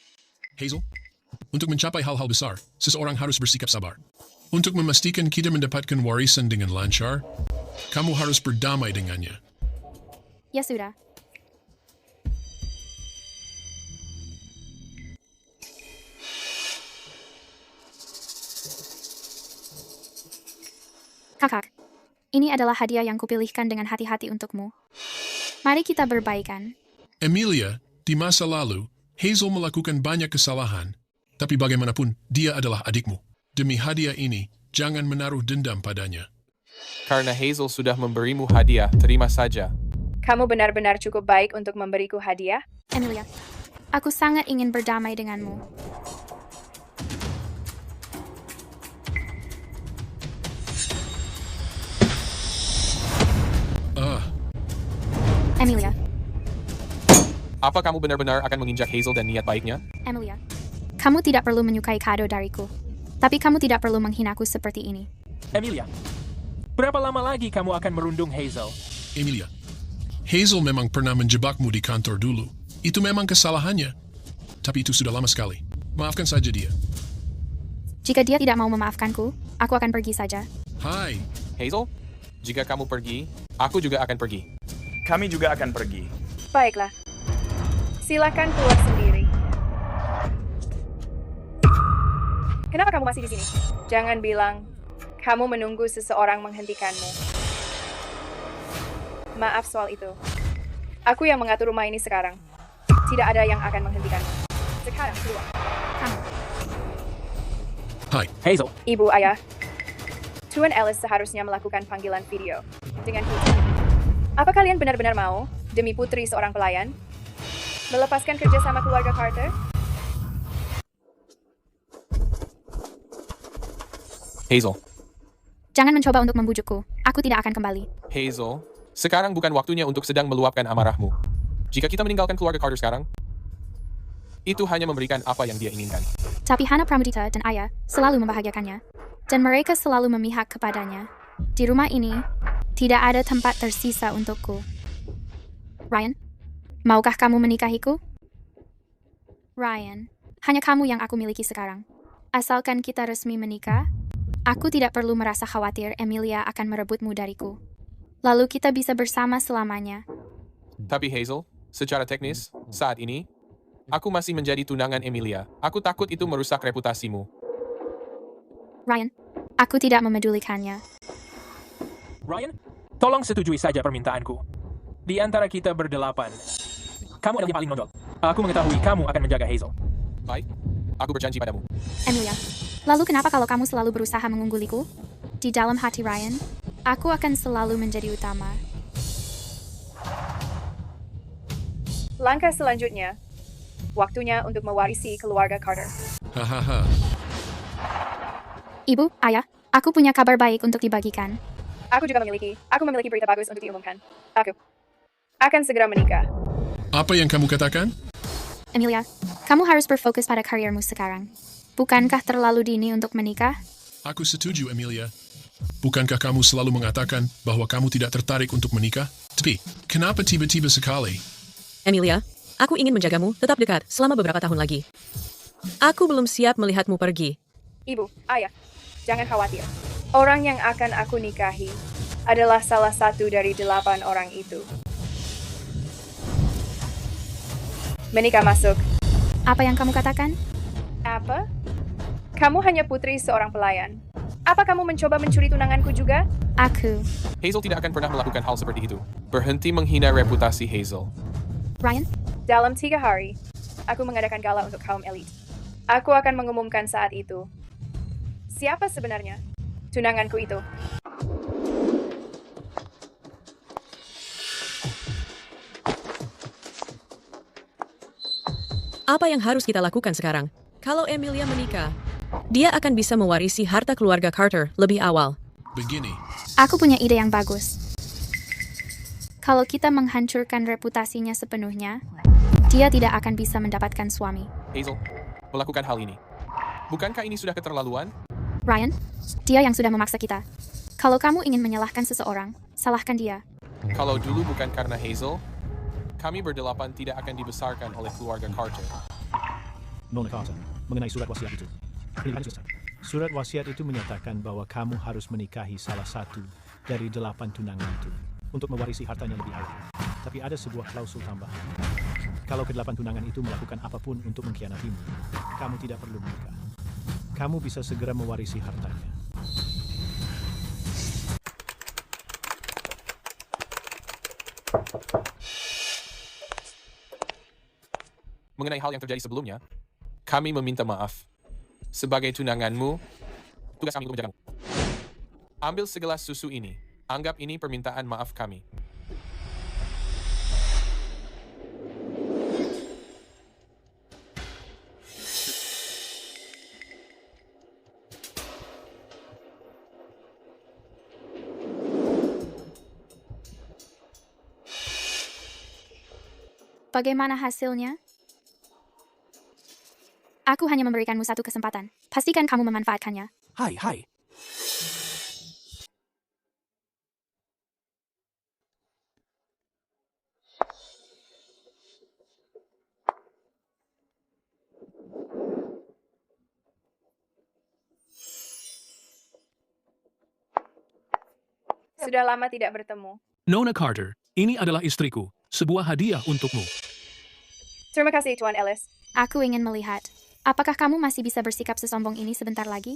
Hazel, untuk mencapai hal-hal besar, seseorang harus bersikap sabar. Untuk memastikan kita mendapatkan warisan dengan lancar, kamu harus berdamai dengannya. Ya sudah. Kakak, ini adalah hadiah yang kupilihkan dengan hati-hati untukmu. Mari kita berbaikan. Emilia, di masa lalu, Hazel melakukan banyak kesalahan. Tapi bagaimanapun, dia adalah adikmu. Demi hadiah ini, jangan menaruh dendam padanya. Karena Hazel sudah memberimu hadiah, terima saja. Kamu benar-benar cukup baik untuk memberiku hadiah? Emilia, aku sangat ingin berdamai denganmu. Emilia. Apa kamu benar-benar akan menginjak Hazel dan niat baiknya? Emilia, kamu tidak perlu menyukai kado dariku. Tapi kamu tidak perlu menghinaku seperti ini. Emilia, berapa lama lagi kamu akan merundung Hazel? Emilia, Hazel memang pernah menjebakmu di kantor dulu. Itu memang kesalahannya. Tapi itu sudah lama sekali. Maafkan saja dia. Jika dia tidak mau memaafkanku, aku akan pergi saja. Hai. Hazel, jika kamu pergi, aku juga akan pergi. Kami juga akan pergi. Baiklah. Silakan keluar sendiri. Kenapa kamu masih di sini? Jangan bilang kamu menunggu seseorang menghentikanmu. Maaf soal itu. Aku yang mengatur rumah ini sekarang. Tidak ada yang akan menghentikanmu. Sekarang keluar. Kamu. Hai. Hazel. Ibu, ayah. Tuan Ellis seharusnya melakukan panggilan video dengan putri. Apa kalian benar-benar mau, demi putri seorang pelayan, melepaskan kerja sama keluarga Carter? Hazel. Jangan mencoba untuk membujukku. Aku tidak akan kembali. Hazel, sekarang bukan waktunya untuk sedang meluapkan amarahmu. Jika kita meninggalkan keluarga Carter sekarang, itu hanya memberikan apa yang dia inginkan. Tapi Hana Pramudita dan ayah selalu membahagiakannya. Dan mereka selalu memihak kepadanya. Di rumah ini, tidak ada tempat tersisa untukku. Ryan, maukah kamu menikahiku? Ryan, hanya kamu yang aku miliki sekarang. Asalkan kita resmi menikah, aku tidak perlu merasa khawatir Emilia akan merebutmu dariku. Lalu kita bisa bersama selamanya. Tapi Hazel, secara teknis, saat ini, aku masih menjadi tunangan Emilia. Aku takut itu merusak reputasimu. Ryan, aku tidak memedulikannya. Ryan, tolong setujui saja permintaanku. Di antara kita berdelapan, kamu adalah yang paling menonjol. Aku mengetahui kamu akan menjaga Hazel. Baik, aku berjanji padamu. Emilia, lalu kenapa kalau kamu selalu berusaha mengungguliku? Di dalam hati Ryan, aku akan selalu menjadi utama. Langkah selanjutnya, waktunya untuk mewarisi keluarga Carter. Hahaha. Ibu, ayah, aku punya kabar baik untuk dibagikan. Aku memiliki berita bagus untuk diumumkan. Aku akan segera menikah. Apa yang kamu katakan? Emilia, kamu harus berfokus pada karirmu sekarang. Bukankah terlalu dini untuk menikah? Aku setuju, Emilia. Bukankah kamu selalu mengatakan bahwa kamu tidak tertarik untuk menikah? Tapi, kenapa tiba-tiba sekali? Emilia, aku ingin menjagamu tetap dekat selama beberapa tahun lagi. Aku belum siap melihatmu pergi. Ibu, ayah, jangan khawatir. Orang yang akan aku nikahi adalah salah satu dari 8 orang itu. Menikah masuk. Apa yang kamu katakan? Apa? Kamu hanya putri seorang pelayan. Apa kamu mencoba mencuri tunanganku juga? Aku. Hazel tidak akan pernah melakukan hal seperti itu. Berhenti menghina reputasi Hazel. Ryan? Dalam 3 hari, aku mengadakan gala untuk kaum elit. Aku akan mengumumkan saat itu. Siapa sebenarnya tunanganku itu? Apa yang harus kita lakukan sekarang? Kalau Emilia menikah, dia akan bisa mewarisi harta keluarga Carter lebih awal. Begini. Aku punya ide yang bagus. Kalau kita menghancurkan reputasinya sepenuhnya, dia tidak akan bisa mendapatkan suami. Hazel, melakukan hal ini. Bukankah ini sudah keterlaluan? Ryan, dia yang sudah memaksa kita. Kalau kamu ingin menyalahkan seseorang, salahkan dia. Kalau dulu bukan karena Hazel, kami berdelapan tidak akan dibesarkan oleh keluarga Carter. Nona Carter, mengenai surat wasiat itu. Surat wasiat itu menyatakan bahwa kamu harus menikahi salah satu dari 8 tunangan itu untuk mewarisi hartanya lebih awal. Tapi ada sebuah klausul tambahan. Kalau ke-8 tunangan itu melakukan apapun untuk mengkhianatimu, kamu tidak perlu menikah. Kamu bisa segera mewarisi hartanya. Mengenai hal yang terjadi sebelumnya, kami meminta maaf. Sebagai tunanganmu, tugas kami untuk menjagamu. Ambil segelas susu ini. Anggap ini permintaan maaf kami. Bagaimana hasilnya? Aku hanya memberikanmu satu kesempatan. Pastikan kamu memanfaatkannya. Hai. Sudah lama tidak bertemu. Nona Carter, ini adalah istriku. Sebuah hadiah untukmu. Terima kasih, Tuan Ellis. Aku ingin melihat. Apakah kamu masih bisa bersikap sesombong ini sebentar lagi?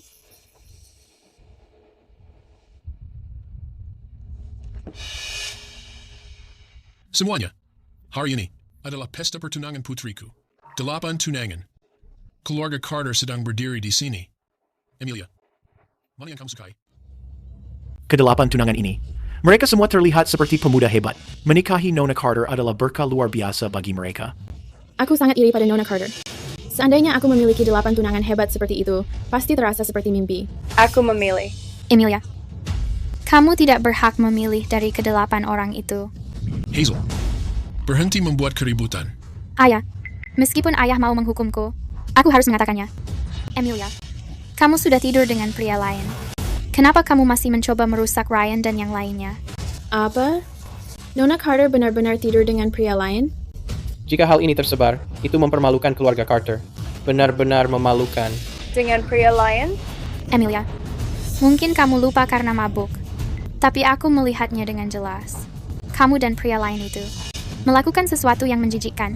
Semuanya, hari ini adalah pesta pertunangan putriku. 8 tunangan. Keluarga Carter sedang berdiri di sini. Emilia, mana yang kamu sukai? Kedelapan tunangan ini. Mereka semua terlihat seperti pemuda hebat. Menikahi Nona Carter adalah berkah luar biasa bagi mereka. Aku sangat iri pada Nona Carter. Seandainya aku memiliki 8 tunangan hebat seperti itu, pasti terasa seperti mimpi. Aku memilih. Emilia, kamu tidak berhak memilih dari ke-8 orang itu. Hazel, berhenti membuat keributan. Ayah, meskipun ayah mau menghukumku, aku harus mengatakannya. Emilia, kamu sudah tidur dengan pria lain. Kenapa kamu masih mencoba merusak Ryan dan yang lainnya? Apa? Nona Carter benar-benar tidur dengan pria lain? Jika hal ini tersebar, itu mempermalukan keluarga Carter. Benar-benar memalukan. Dengan pria lain? Emilia, mungkin kamu lupa karena mabuk. Tapi aku melihatnya dengan jelas. Kamu dan pria lain itu melakukan sesuatu yang menjijikkan.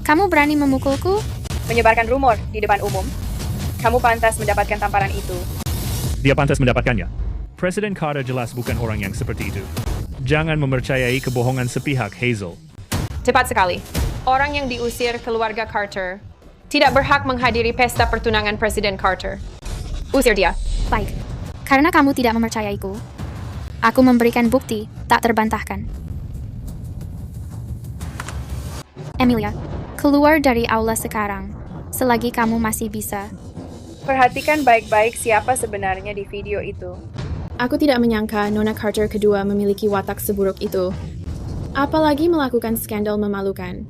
Kamu berani memukulku? Menyebarkan rumor di depan umum. Kamu pantas mendapatkan tamparan itu. Dia pantas mendapatkannya. Presiden Carter jelas bukan orang yang seperti itu. Jangan mempercayai kebohongan sepihak, Hazel. Tepat sekali. Orang yang diusir keluarga Carter tidak berhak menghadiri pesta pertunangan Presiden Carter. Usir dia. Baik. Karena kamu tidak mempercayaiku, aku memberikan bukti tak terbantahkan. Emilia, keluar dari aula sekarang, selagi kamu masih bisa. Perhatikan baik-baik siapa sebenarnya di video itu. Aku tidak menyangka Nona Carter kedua memiliki watak seburuk itu. Apalagi melakukan skandal memalukan.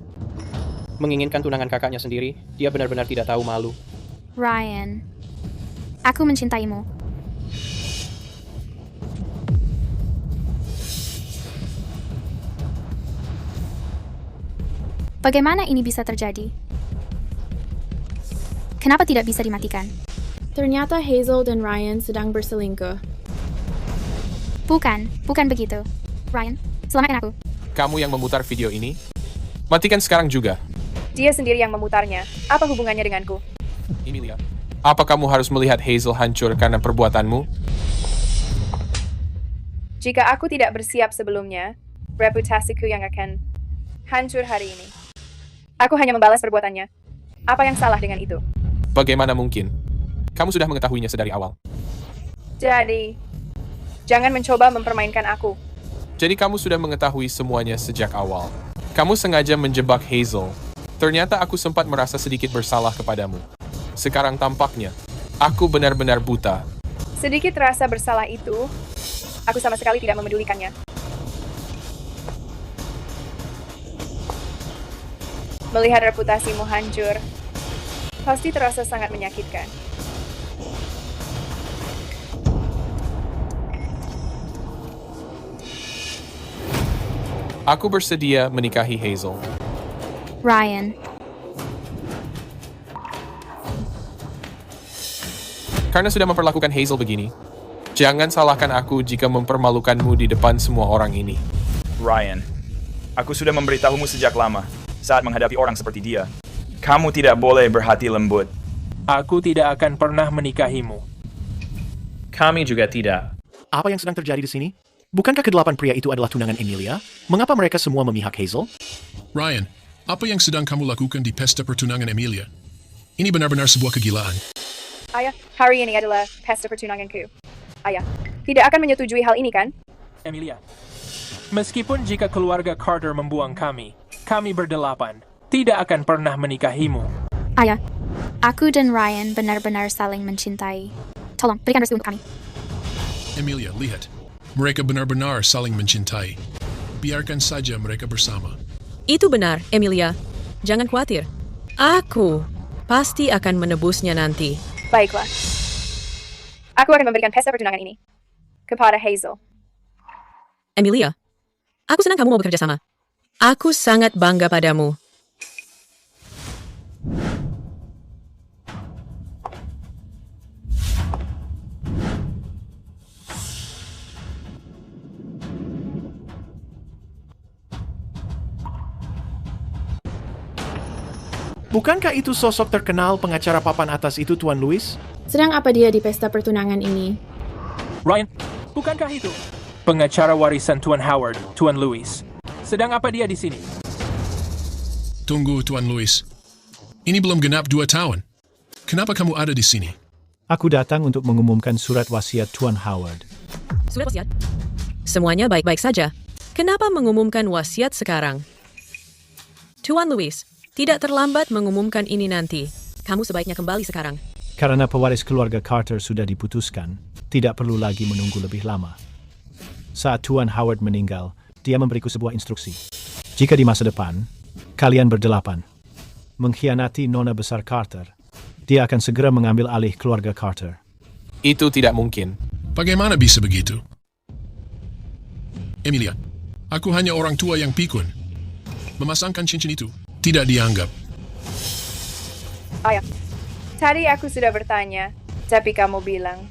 Menginginkan tunangan kakaknya sendiri, dia benar-benar tidak tahu malu. Ryan, aku mencintaimu. Bagaimana ini bisa terjadi? Kenapa tidak bisa dimatikan? Ternyata Hazel dan Ryan sedang berselingkuh. Bukan begitu. Ryan, selamatkan aku. Kamu yang memutar video ini? Matikan sekarang juga. Dia sendiri yang memutarnya. Apa hubungannya denganku? Emilia, apa kamu harus melihat Hazel hancur karena perbuatanmu? Jika aku tidak bersiap sebelumnya, reputasiku yang akan hancur hari ini. Aku hanya membalas perbuatannya. Apa yang salah dengan itu? Bagaimana mungkin? Kamu sudah mengetahuinya sedari awal. Jadi, jangan mencoba mempermainkan aku. Jadi kamu sudah mengetahui semuanya sejak awal. Kamu sengaja menjebak Hazel. Ternyata aku sempat merasa sedikit bersalah kepadamu. Sekarang tampaknya, aku benar-benar buta. Sedikit rasa bersalah itu, aku sama sekali tidak memedulikannya. Melihat reputasimu hancur, pasti terasa sangat menyakitkan. Aku bersedia menikahi Hazel. Ryan. Karena sudah memperlakukan Hazel begini, jangan salahkan aku jika mempermalukanmu di depan semua orang ini. Ryan, aku sudah memberitahumu sejak lama, saat menghadapi orang seperti dia, kamu tidak boleh berhati lembut. Aku tidak akan pernah menikahimu. Kami juga tidak. Apa yang sedang terjadi di sini? Bukankah kedelapan pria itu adalah tunangan Emilia? Mengapa mereka semua memihak Hazel? Ryan, apa yang sedang kamu lakukan di pesta pertunangan Emilia? Ini benar-benar sebuah kegilaan. Ayah, hari ini adalah pesta pertunanganku. Ayah, tidak akan menyetujui hal ini kan? Emilia, meskipun jika keluarga Carter membuang kami berdelapan, tidak akan pernah menikahimu. Ayah, aku dan Ryan benar-benar saling mencintai. Tolong, berikan restu untuk kami. Emilia, lihat. Mereka benar-benar saling mencintai. Biarkan saja mereka bersama. Itu benar, Emilia. Jangan khawatir. Aku pasti akan menebusnya nanti. Baiklah. Aku akan memberikan pesta pertunangan ini kepada Hazel. Emilia, aku senang kamu mau bekerja sama. Aku sangat bangga padamu. Bukankah itu sosok terkenal pengacara papan atas itu, Tuan Louis? Sedang apa dia di pesta pertunangan ini? Ryan, bukankah itu pengacara warisan Tuan Howard, Tuan Louis? Sedang apa dia di sini? Tunggu, Tuan Louis. Ini belum genap 2 tahun. Kenapa kamu ada di sini? Aku datang untuk mengumumkan surat wasiat Tuan Howard. Surat wasiat? Semuanya baik-baik saja. Kenapa mengumumkan wasiat sekarang? Tuan Louis, tidak terlambat mengumumkan ini nanti. Kamu sebaiknya kembali sekarang. Karena pewaris keluarga Carter sudah diputuskan, tidak perlu lagi menunggu lebih lama. Saat Tuan Howard meninggal, dia memberiku sebuah instruksi. Jika di masa depan, kalian berdelapan mengkhianati Nona besar Carter, dia akan segera mengambil alih keluarga Carter. Itu tidak mungkin. Bagaimana bisa begitu? Emilia, aku hanya orang tua yang pikun. Memasangkan cincin itu tidak dianggap. Ayah, tadi aku sudah bertanya, tapi kamu bilang.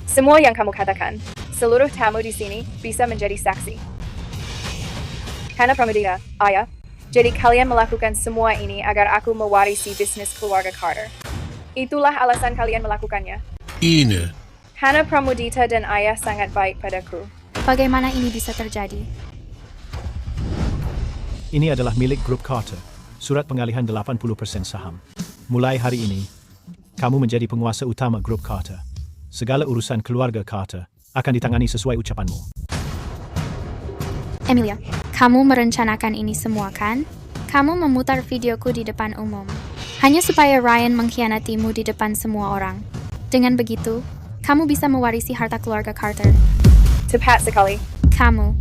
Semua yang kamu katakan, seluruh tamu di sini bisa menjadi saksi. Hana Pramudita, Ayah, jadi kalian melakukan semua ini agar aku mewarisi bisnis keluarga Carter. Itulah alasan kalian melakukannya. Ini. Hana Pramudita dan Ayah sangat baik padaku. Bagaimana ini bisa terjadi? Ini adalah milik grup Carter, surat pengalihan 80% saham. Mulai hari ini, kamu menjadi penguasa utama grup Carter. Segala urusan keluarga Carter akan ditangani sesuai ucapanmu. Emilia, kamu merencanakan ini semua kan? Kamu memutar videoku di depan umum. Hanya supaya Ryan mengkhianatimu di depan semua orang. Dengan begitu, kamu bisa mewarisi harta keluarga Carter. Tepat sekali. Kamu.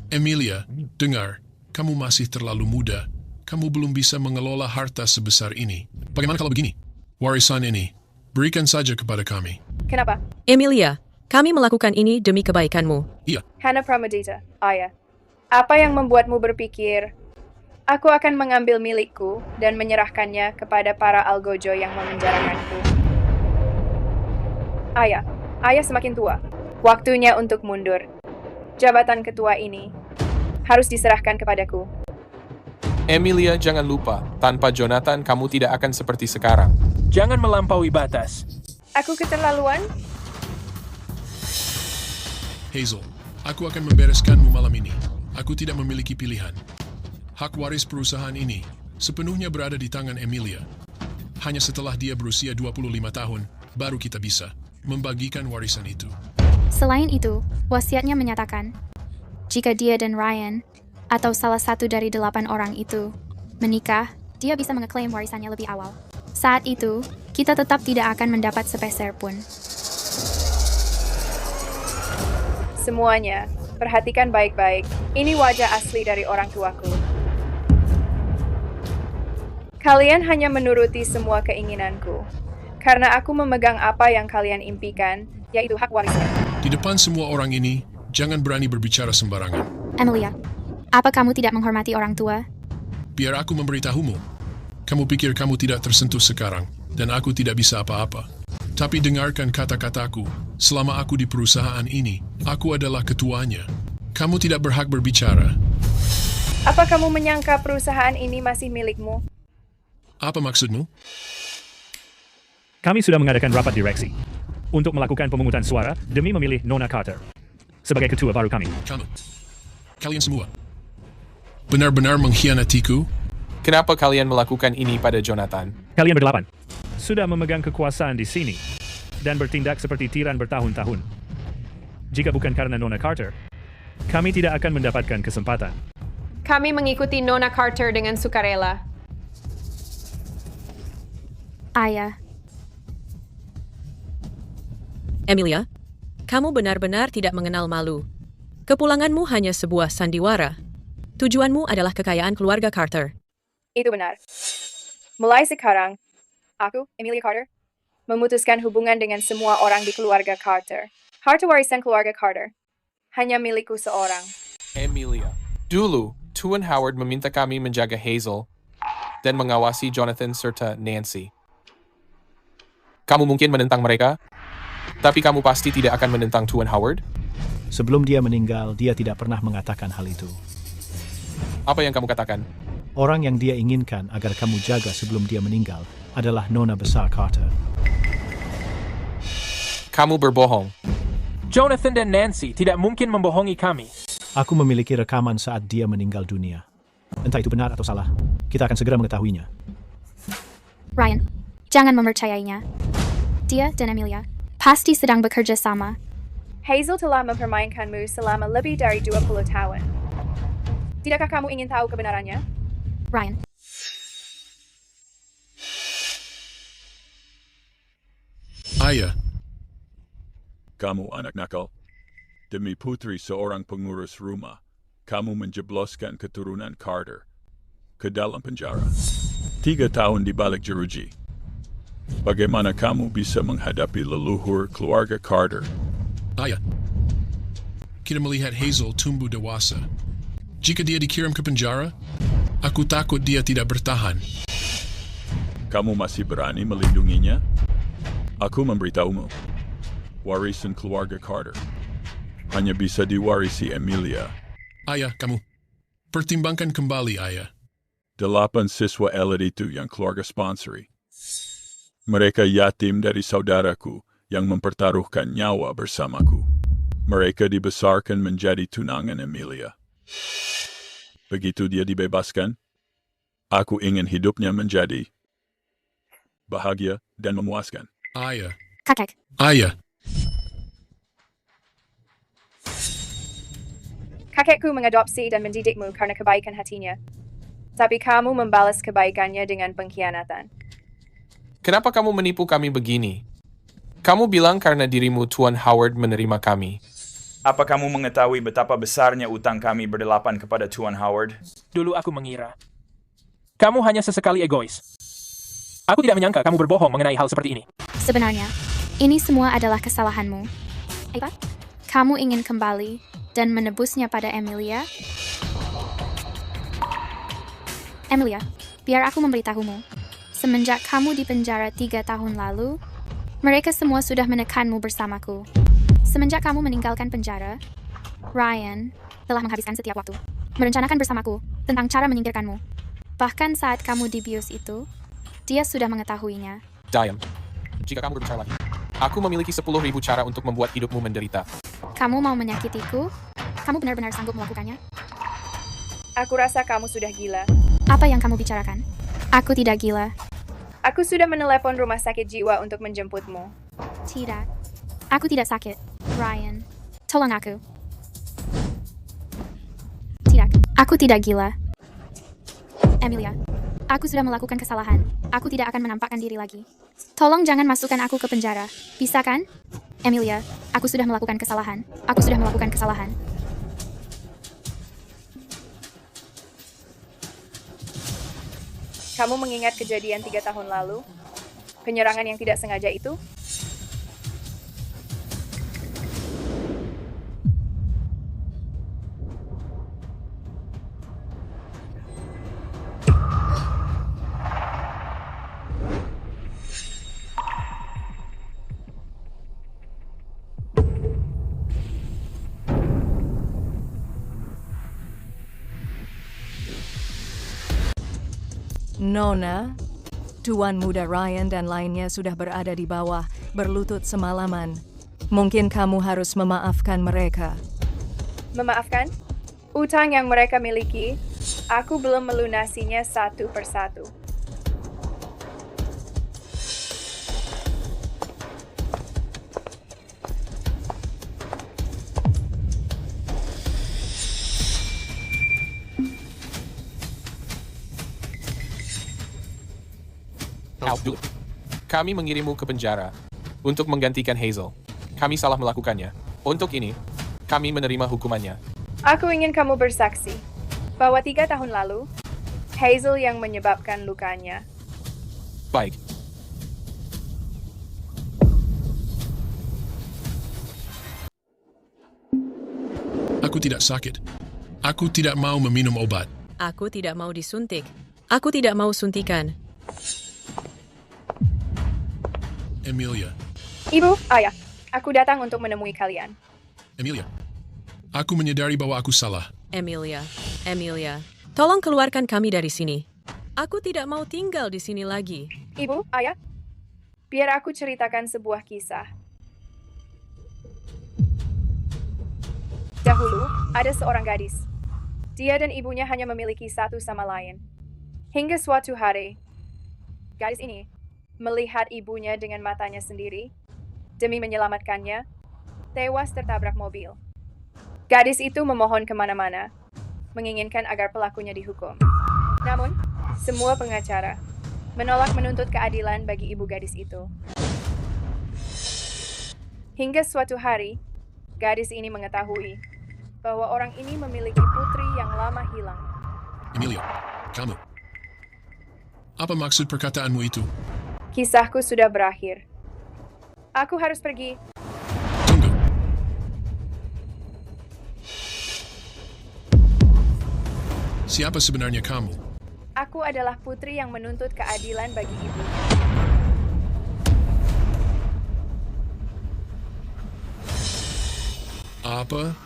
Emilia, dengar. Kamu masih terlalu muda. Kamu belum bisa mengelola harta sebesar ini. Bagaimana kalau begini? Warisan ini, berikan saja kepada kami. Kenapa? Emilia, kami melakukan ini demi kebaikanmu. Iya. Hana Pramudita, Ayah. Apa yang membuatmu berpikir, aku akan mengambil milikku dan menyerahkannya kepada para algojo yang memenjarakanku? Ayah, Ayah semakin tua. Waktunya untuk mundur. Jabatan ketua ini harus diserahkan kepadaku. Emilia, jangan lupa, tanpa Jonathan kamu tidak akan seperti sekarang. Jangan melampaui batas. Aku keterlaluan? Hazel, aku akan membereskanmu malam ini. Aku tidak memiliki pilihan. Hak waris perusahaan ini sepenuhnya berada di tangan Emilia. Hanya setelah dia berusia 25 tahun, baru kita bisa membagikan warisan itu. Selain itu, wasiatnya menyatakan, jika dia dan Ryan, atau salah satu dari 8 orang itu, menikah, dia bisa mengeklaim warisannya lebih awal. Saat itu, kita tetap tidak akan mendapat sepeser pun. Semuanya, perhatikan baik-baik. Ini wajah asli dari orang tuaku. Kalian hanya menuruti semua keinginanku. Karena aku memegang apa yang kalian impikan, yaitu hak warisnya. Di depan semua orang ini, jangan berani berbicara sembarangan. Emilia, apa kamu tidak menghormati orang tua? Biar aku memberitahumu. Kamu pikir kamu tidak tersentuh sekarang, dan aku tidak bisa apa-apa. Tapi dengarkan kata-kataku. Selama aku di perusahaan ini, aku adalah ketuanya. Kamu tidak berhak berbicara. Apa kamu menyangka perusahaan ini masih milikmu? Apa maksudmu? Kami sudah mengadakan rapat direksi. untuk melakukan pemungutan suara demi memilih Nona Carter sebagai ketua baru kami. Kalian semua benar-benar mengkhianatiku? Kenapa kalian melakukan ini pada Jonathan? Kalian berdelapan sudah memegang kekuasaan di sini dan bertindak seperti tiran bertahun-tahun. Jika bukan karena Nona Carter, kami tidak akan mendapatkan kesempatan. Kami mengikuti Nona Carter dengan sukarela. Ayah. Emilia, kamu benar-benar tidak mengenal malu. Kepulanganmu hanya sebuah sandiwara. Tujuanmu adalah kekayaan keluarga Carter. Itu benar. Mulai sekarang, aku, Emilia Carter, memutuskan hubungan dengan semua orang di keluarga Carter. Harta warisan keluarga Carter hanya milikku seorang. Emilia, dulu Tuan Howard meminta kami menjaga Hazel dan mengawasi Jonathan serta Nancy. Kamu mungkin menentang mereka, tapi kamu pasti tidak akan menentang Tuan Howard? Sebelum dia meninggal, dia tidak pernah mengatakan hal itu. Apa yang kamu katakan? Orang yang dia inginkan agar kamu jaga sebelum dia meninggal adalah Nona besar Carter. Kamu berbohong. Jonathan dan Nancy tidak mungkin membohongi kami. Aku memiliki rekaman saat dia meninggal dunia. Entah itu benar atau salah, kita akan segera mengetahuinya. Ryan, jangan mempercayainya. Dia dan Emilia pasti sedang bekerja sama. Hazel telah mempermainkanmu selama lebih dari 20 tahun. Tidakkah kamu ingin tahu kebenarannya? Ryan. Ayah. Kamu anak nakal. Demi putri seorang pengurus rumah, kamu menjebloskan keturunan Carter ke dalam penjara. 3 tahun di balik jeruji. Bagaimana kamu bisa menghadapi leluhur keluarga Carter? Ayah, kita melihat Hazel tumbuh dewasa. Jika dia dikirim ke penjara, aku takut dia tidak bertahan. Kamu masih berani melindunginya? Aku memberitahumu, warisan keluarga Carter hanya bisa diwarisi Emilia. Ayah, kamu pertimbangkan kembali, Ayah. 8 siswa elit itu yang keluarga sponsori. Mereka yatim dari saudaraku yang mempertaruhkan nyawa bersamaku. Mereka dibesarkan menjadi tunangan Emilia. Begitu dia dibebaskan, aku ingin hidupnya menjadi bahagia dan memuaskan. Ayah. Kakek. Ayah. Kakekku mengadopsi dan mendidikmu karena kebaikan hatinya. Tapi kamu membalas kebaikannya dengan pengkhianatan. Kenapa kamu menipu kami begini? Kamu bilang karena dirimu Tuan Howard menerima kami. Apa kamu mengetahui betapa besarnya utang kami berdelapan kepada Tuan Howard? Dulu aku mengira kamu hanya sesekali egois. Aku tidak menyangka kamu berbohong mengenai hal seperti ini. Sebenarnya, ini semua adalah kesalahanmu. Apa? Kamu ingin kembali dan menebusnya pada Emilia? Emilia, biar aku memberitahumu. Semenjak kamu di penjara 3 tahun lalu, mereka semua sudah menekanmu bersamaku. Semenjak kamu meninggalkan penjara, Ryan telah menghabiskan setiap waktu merencanakan bersamaku tentang cara menyingkirkanmu. Bahkan saat kamu dibius itu, dia sudah mengetahuinya. Diam. Jika kamu berbicara lagi, aku memiliki 10.000 cara untuk membuat hidupmu menderita. Kamu mau menyakitiku? Kamu benar-benar sanggup melakukannya? Aku rasa kamu sudah gila. Apa yang kamu bicarakan? Aku tidak gila. Aku sudah menelepon rumah sakit jiwa untuk menjemputmu. Tidak. Aku tidak sakit. Ryan, tolong aku. Tidak. Aku tidak gila. Emilia, aku sudah melakukan kesalahan. Aku tidak akan menampakkan diri lagi. Tolong jangan masukkan aku ke penjara. Bisa kan? Emilia, aku sudah melakukan kesalahan. Aku sudah melakukan kesalahan. Kamu mengingat kejadian 3 tahun lalu? Penyerangan yang tidak sengaja itu? Nona, Tuan Muda Ryan dan lainnya sudah berada di bawah berlutut semalaman. Mungkin kamu harus memaafkan mereka. Memaafkan? Utang yang mereka miliki, aku belum melunasinya satu persatu. Kami mengirimmu ke penjara untuk menggantikan Hazel. Kami salah melakukannya. Untuk ini, kami menerima hukumannya. Aku ingin kamu bersaksi bahwa 3 tahun lalu, Hazel yang menyebabkan lukanya. Baik. Aku tidak sakit. Aku tidak mau meminum obat. Aku tidak mau disuntik. Aku tidak mau suntikan. Emilia. Ibu, ayah, aku datang untuk menemui kalian. Emilia. Aku menyadari bahwa aku salah. Emilia, tolong keluarkan kami dari sini. Aku tidak mau tinggal di sini lagi. Ibu, ayah, biar aku ceritakan sebuah kisah. Dahulu, ada seorang gadis. Dia dan ibunya hanya memiliki satu sama lain. Hingga suatu hari, gadis ini melihat ibunya dengan matanya sendiri. Demi menyelamatkannya, tewas tertabrak mobil. Gadis itu memohon kemana-mana, menginginkan agar pelakunya dihukum. Namun, semua pengacara menolak menuntut keadilan bagi ibu gadis itu. Hingga suatu hari, gadis ini mengetahui bahwa orang ini memiliki putri yang lama hilang. Emilia, kamu. Apa maksud perkataanmu itu? Kisahku sudah berakhir. Aku harus pergi. Tunggu. Siapa sebenarnya kamu? Aku adalah putri yang menuntut keadilan bagi ibu. Apa?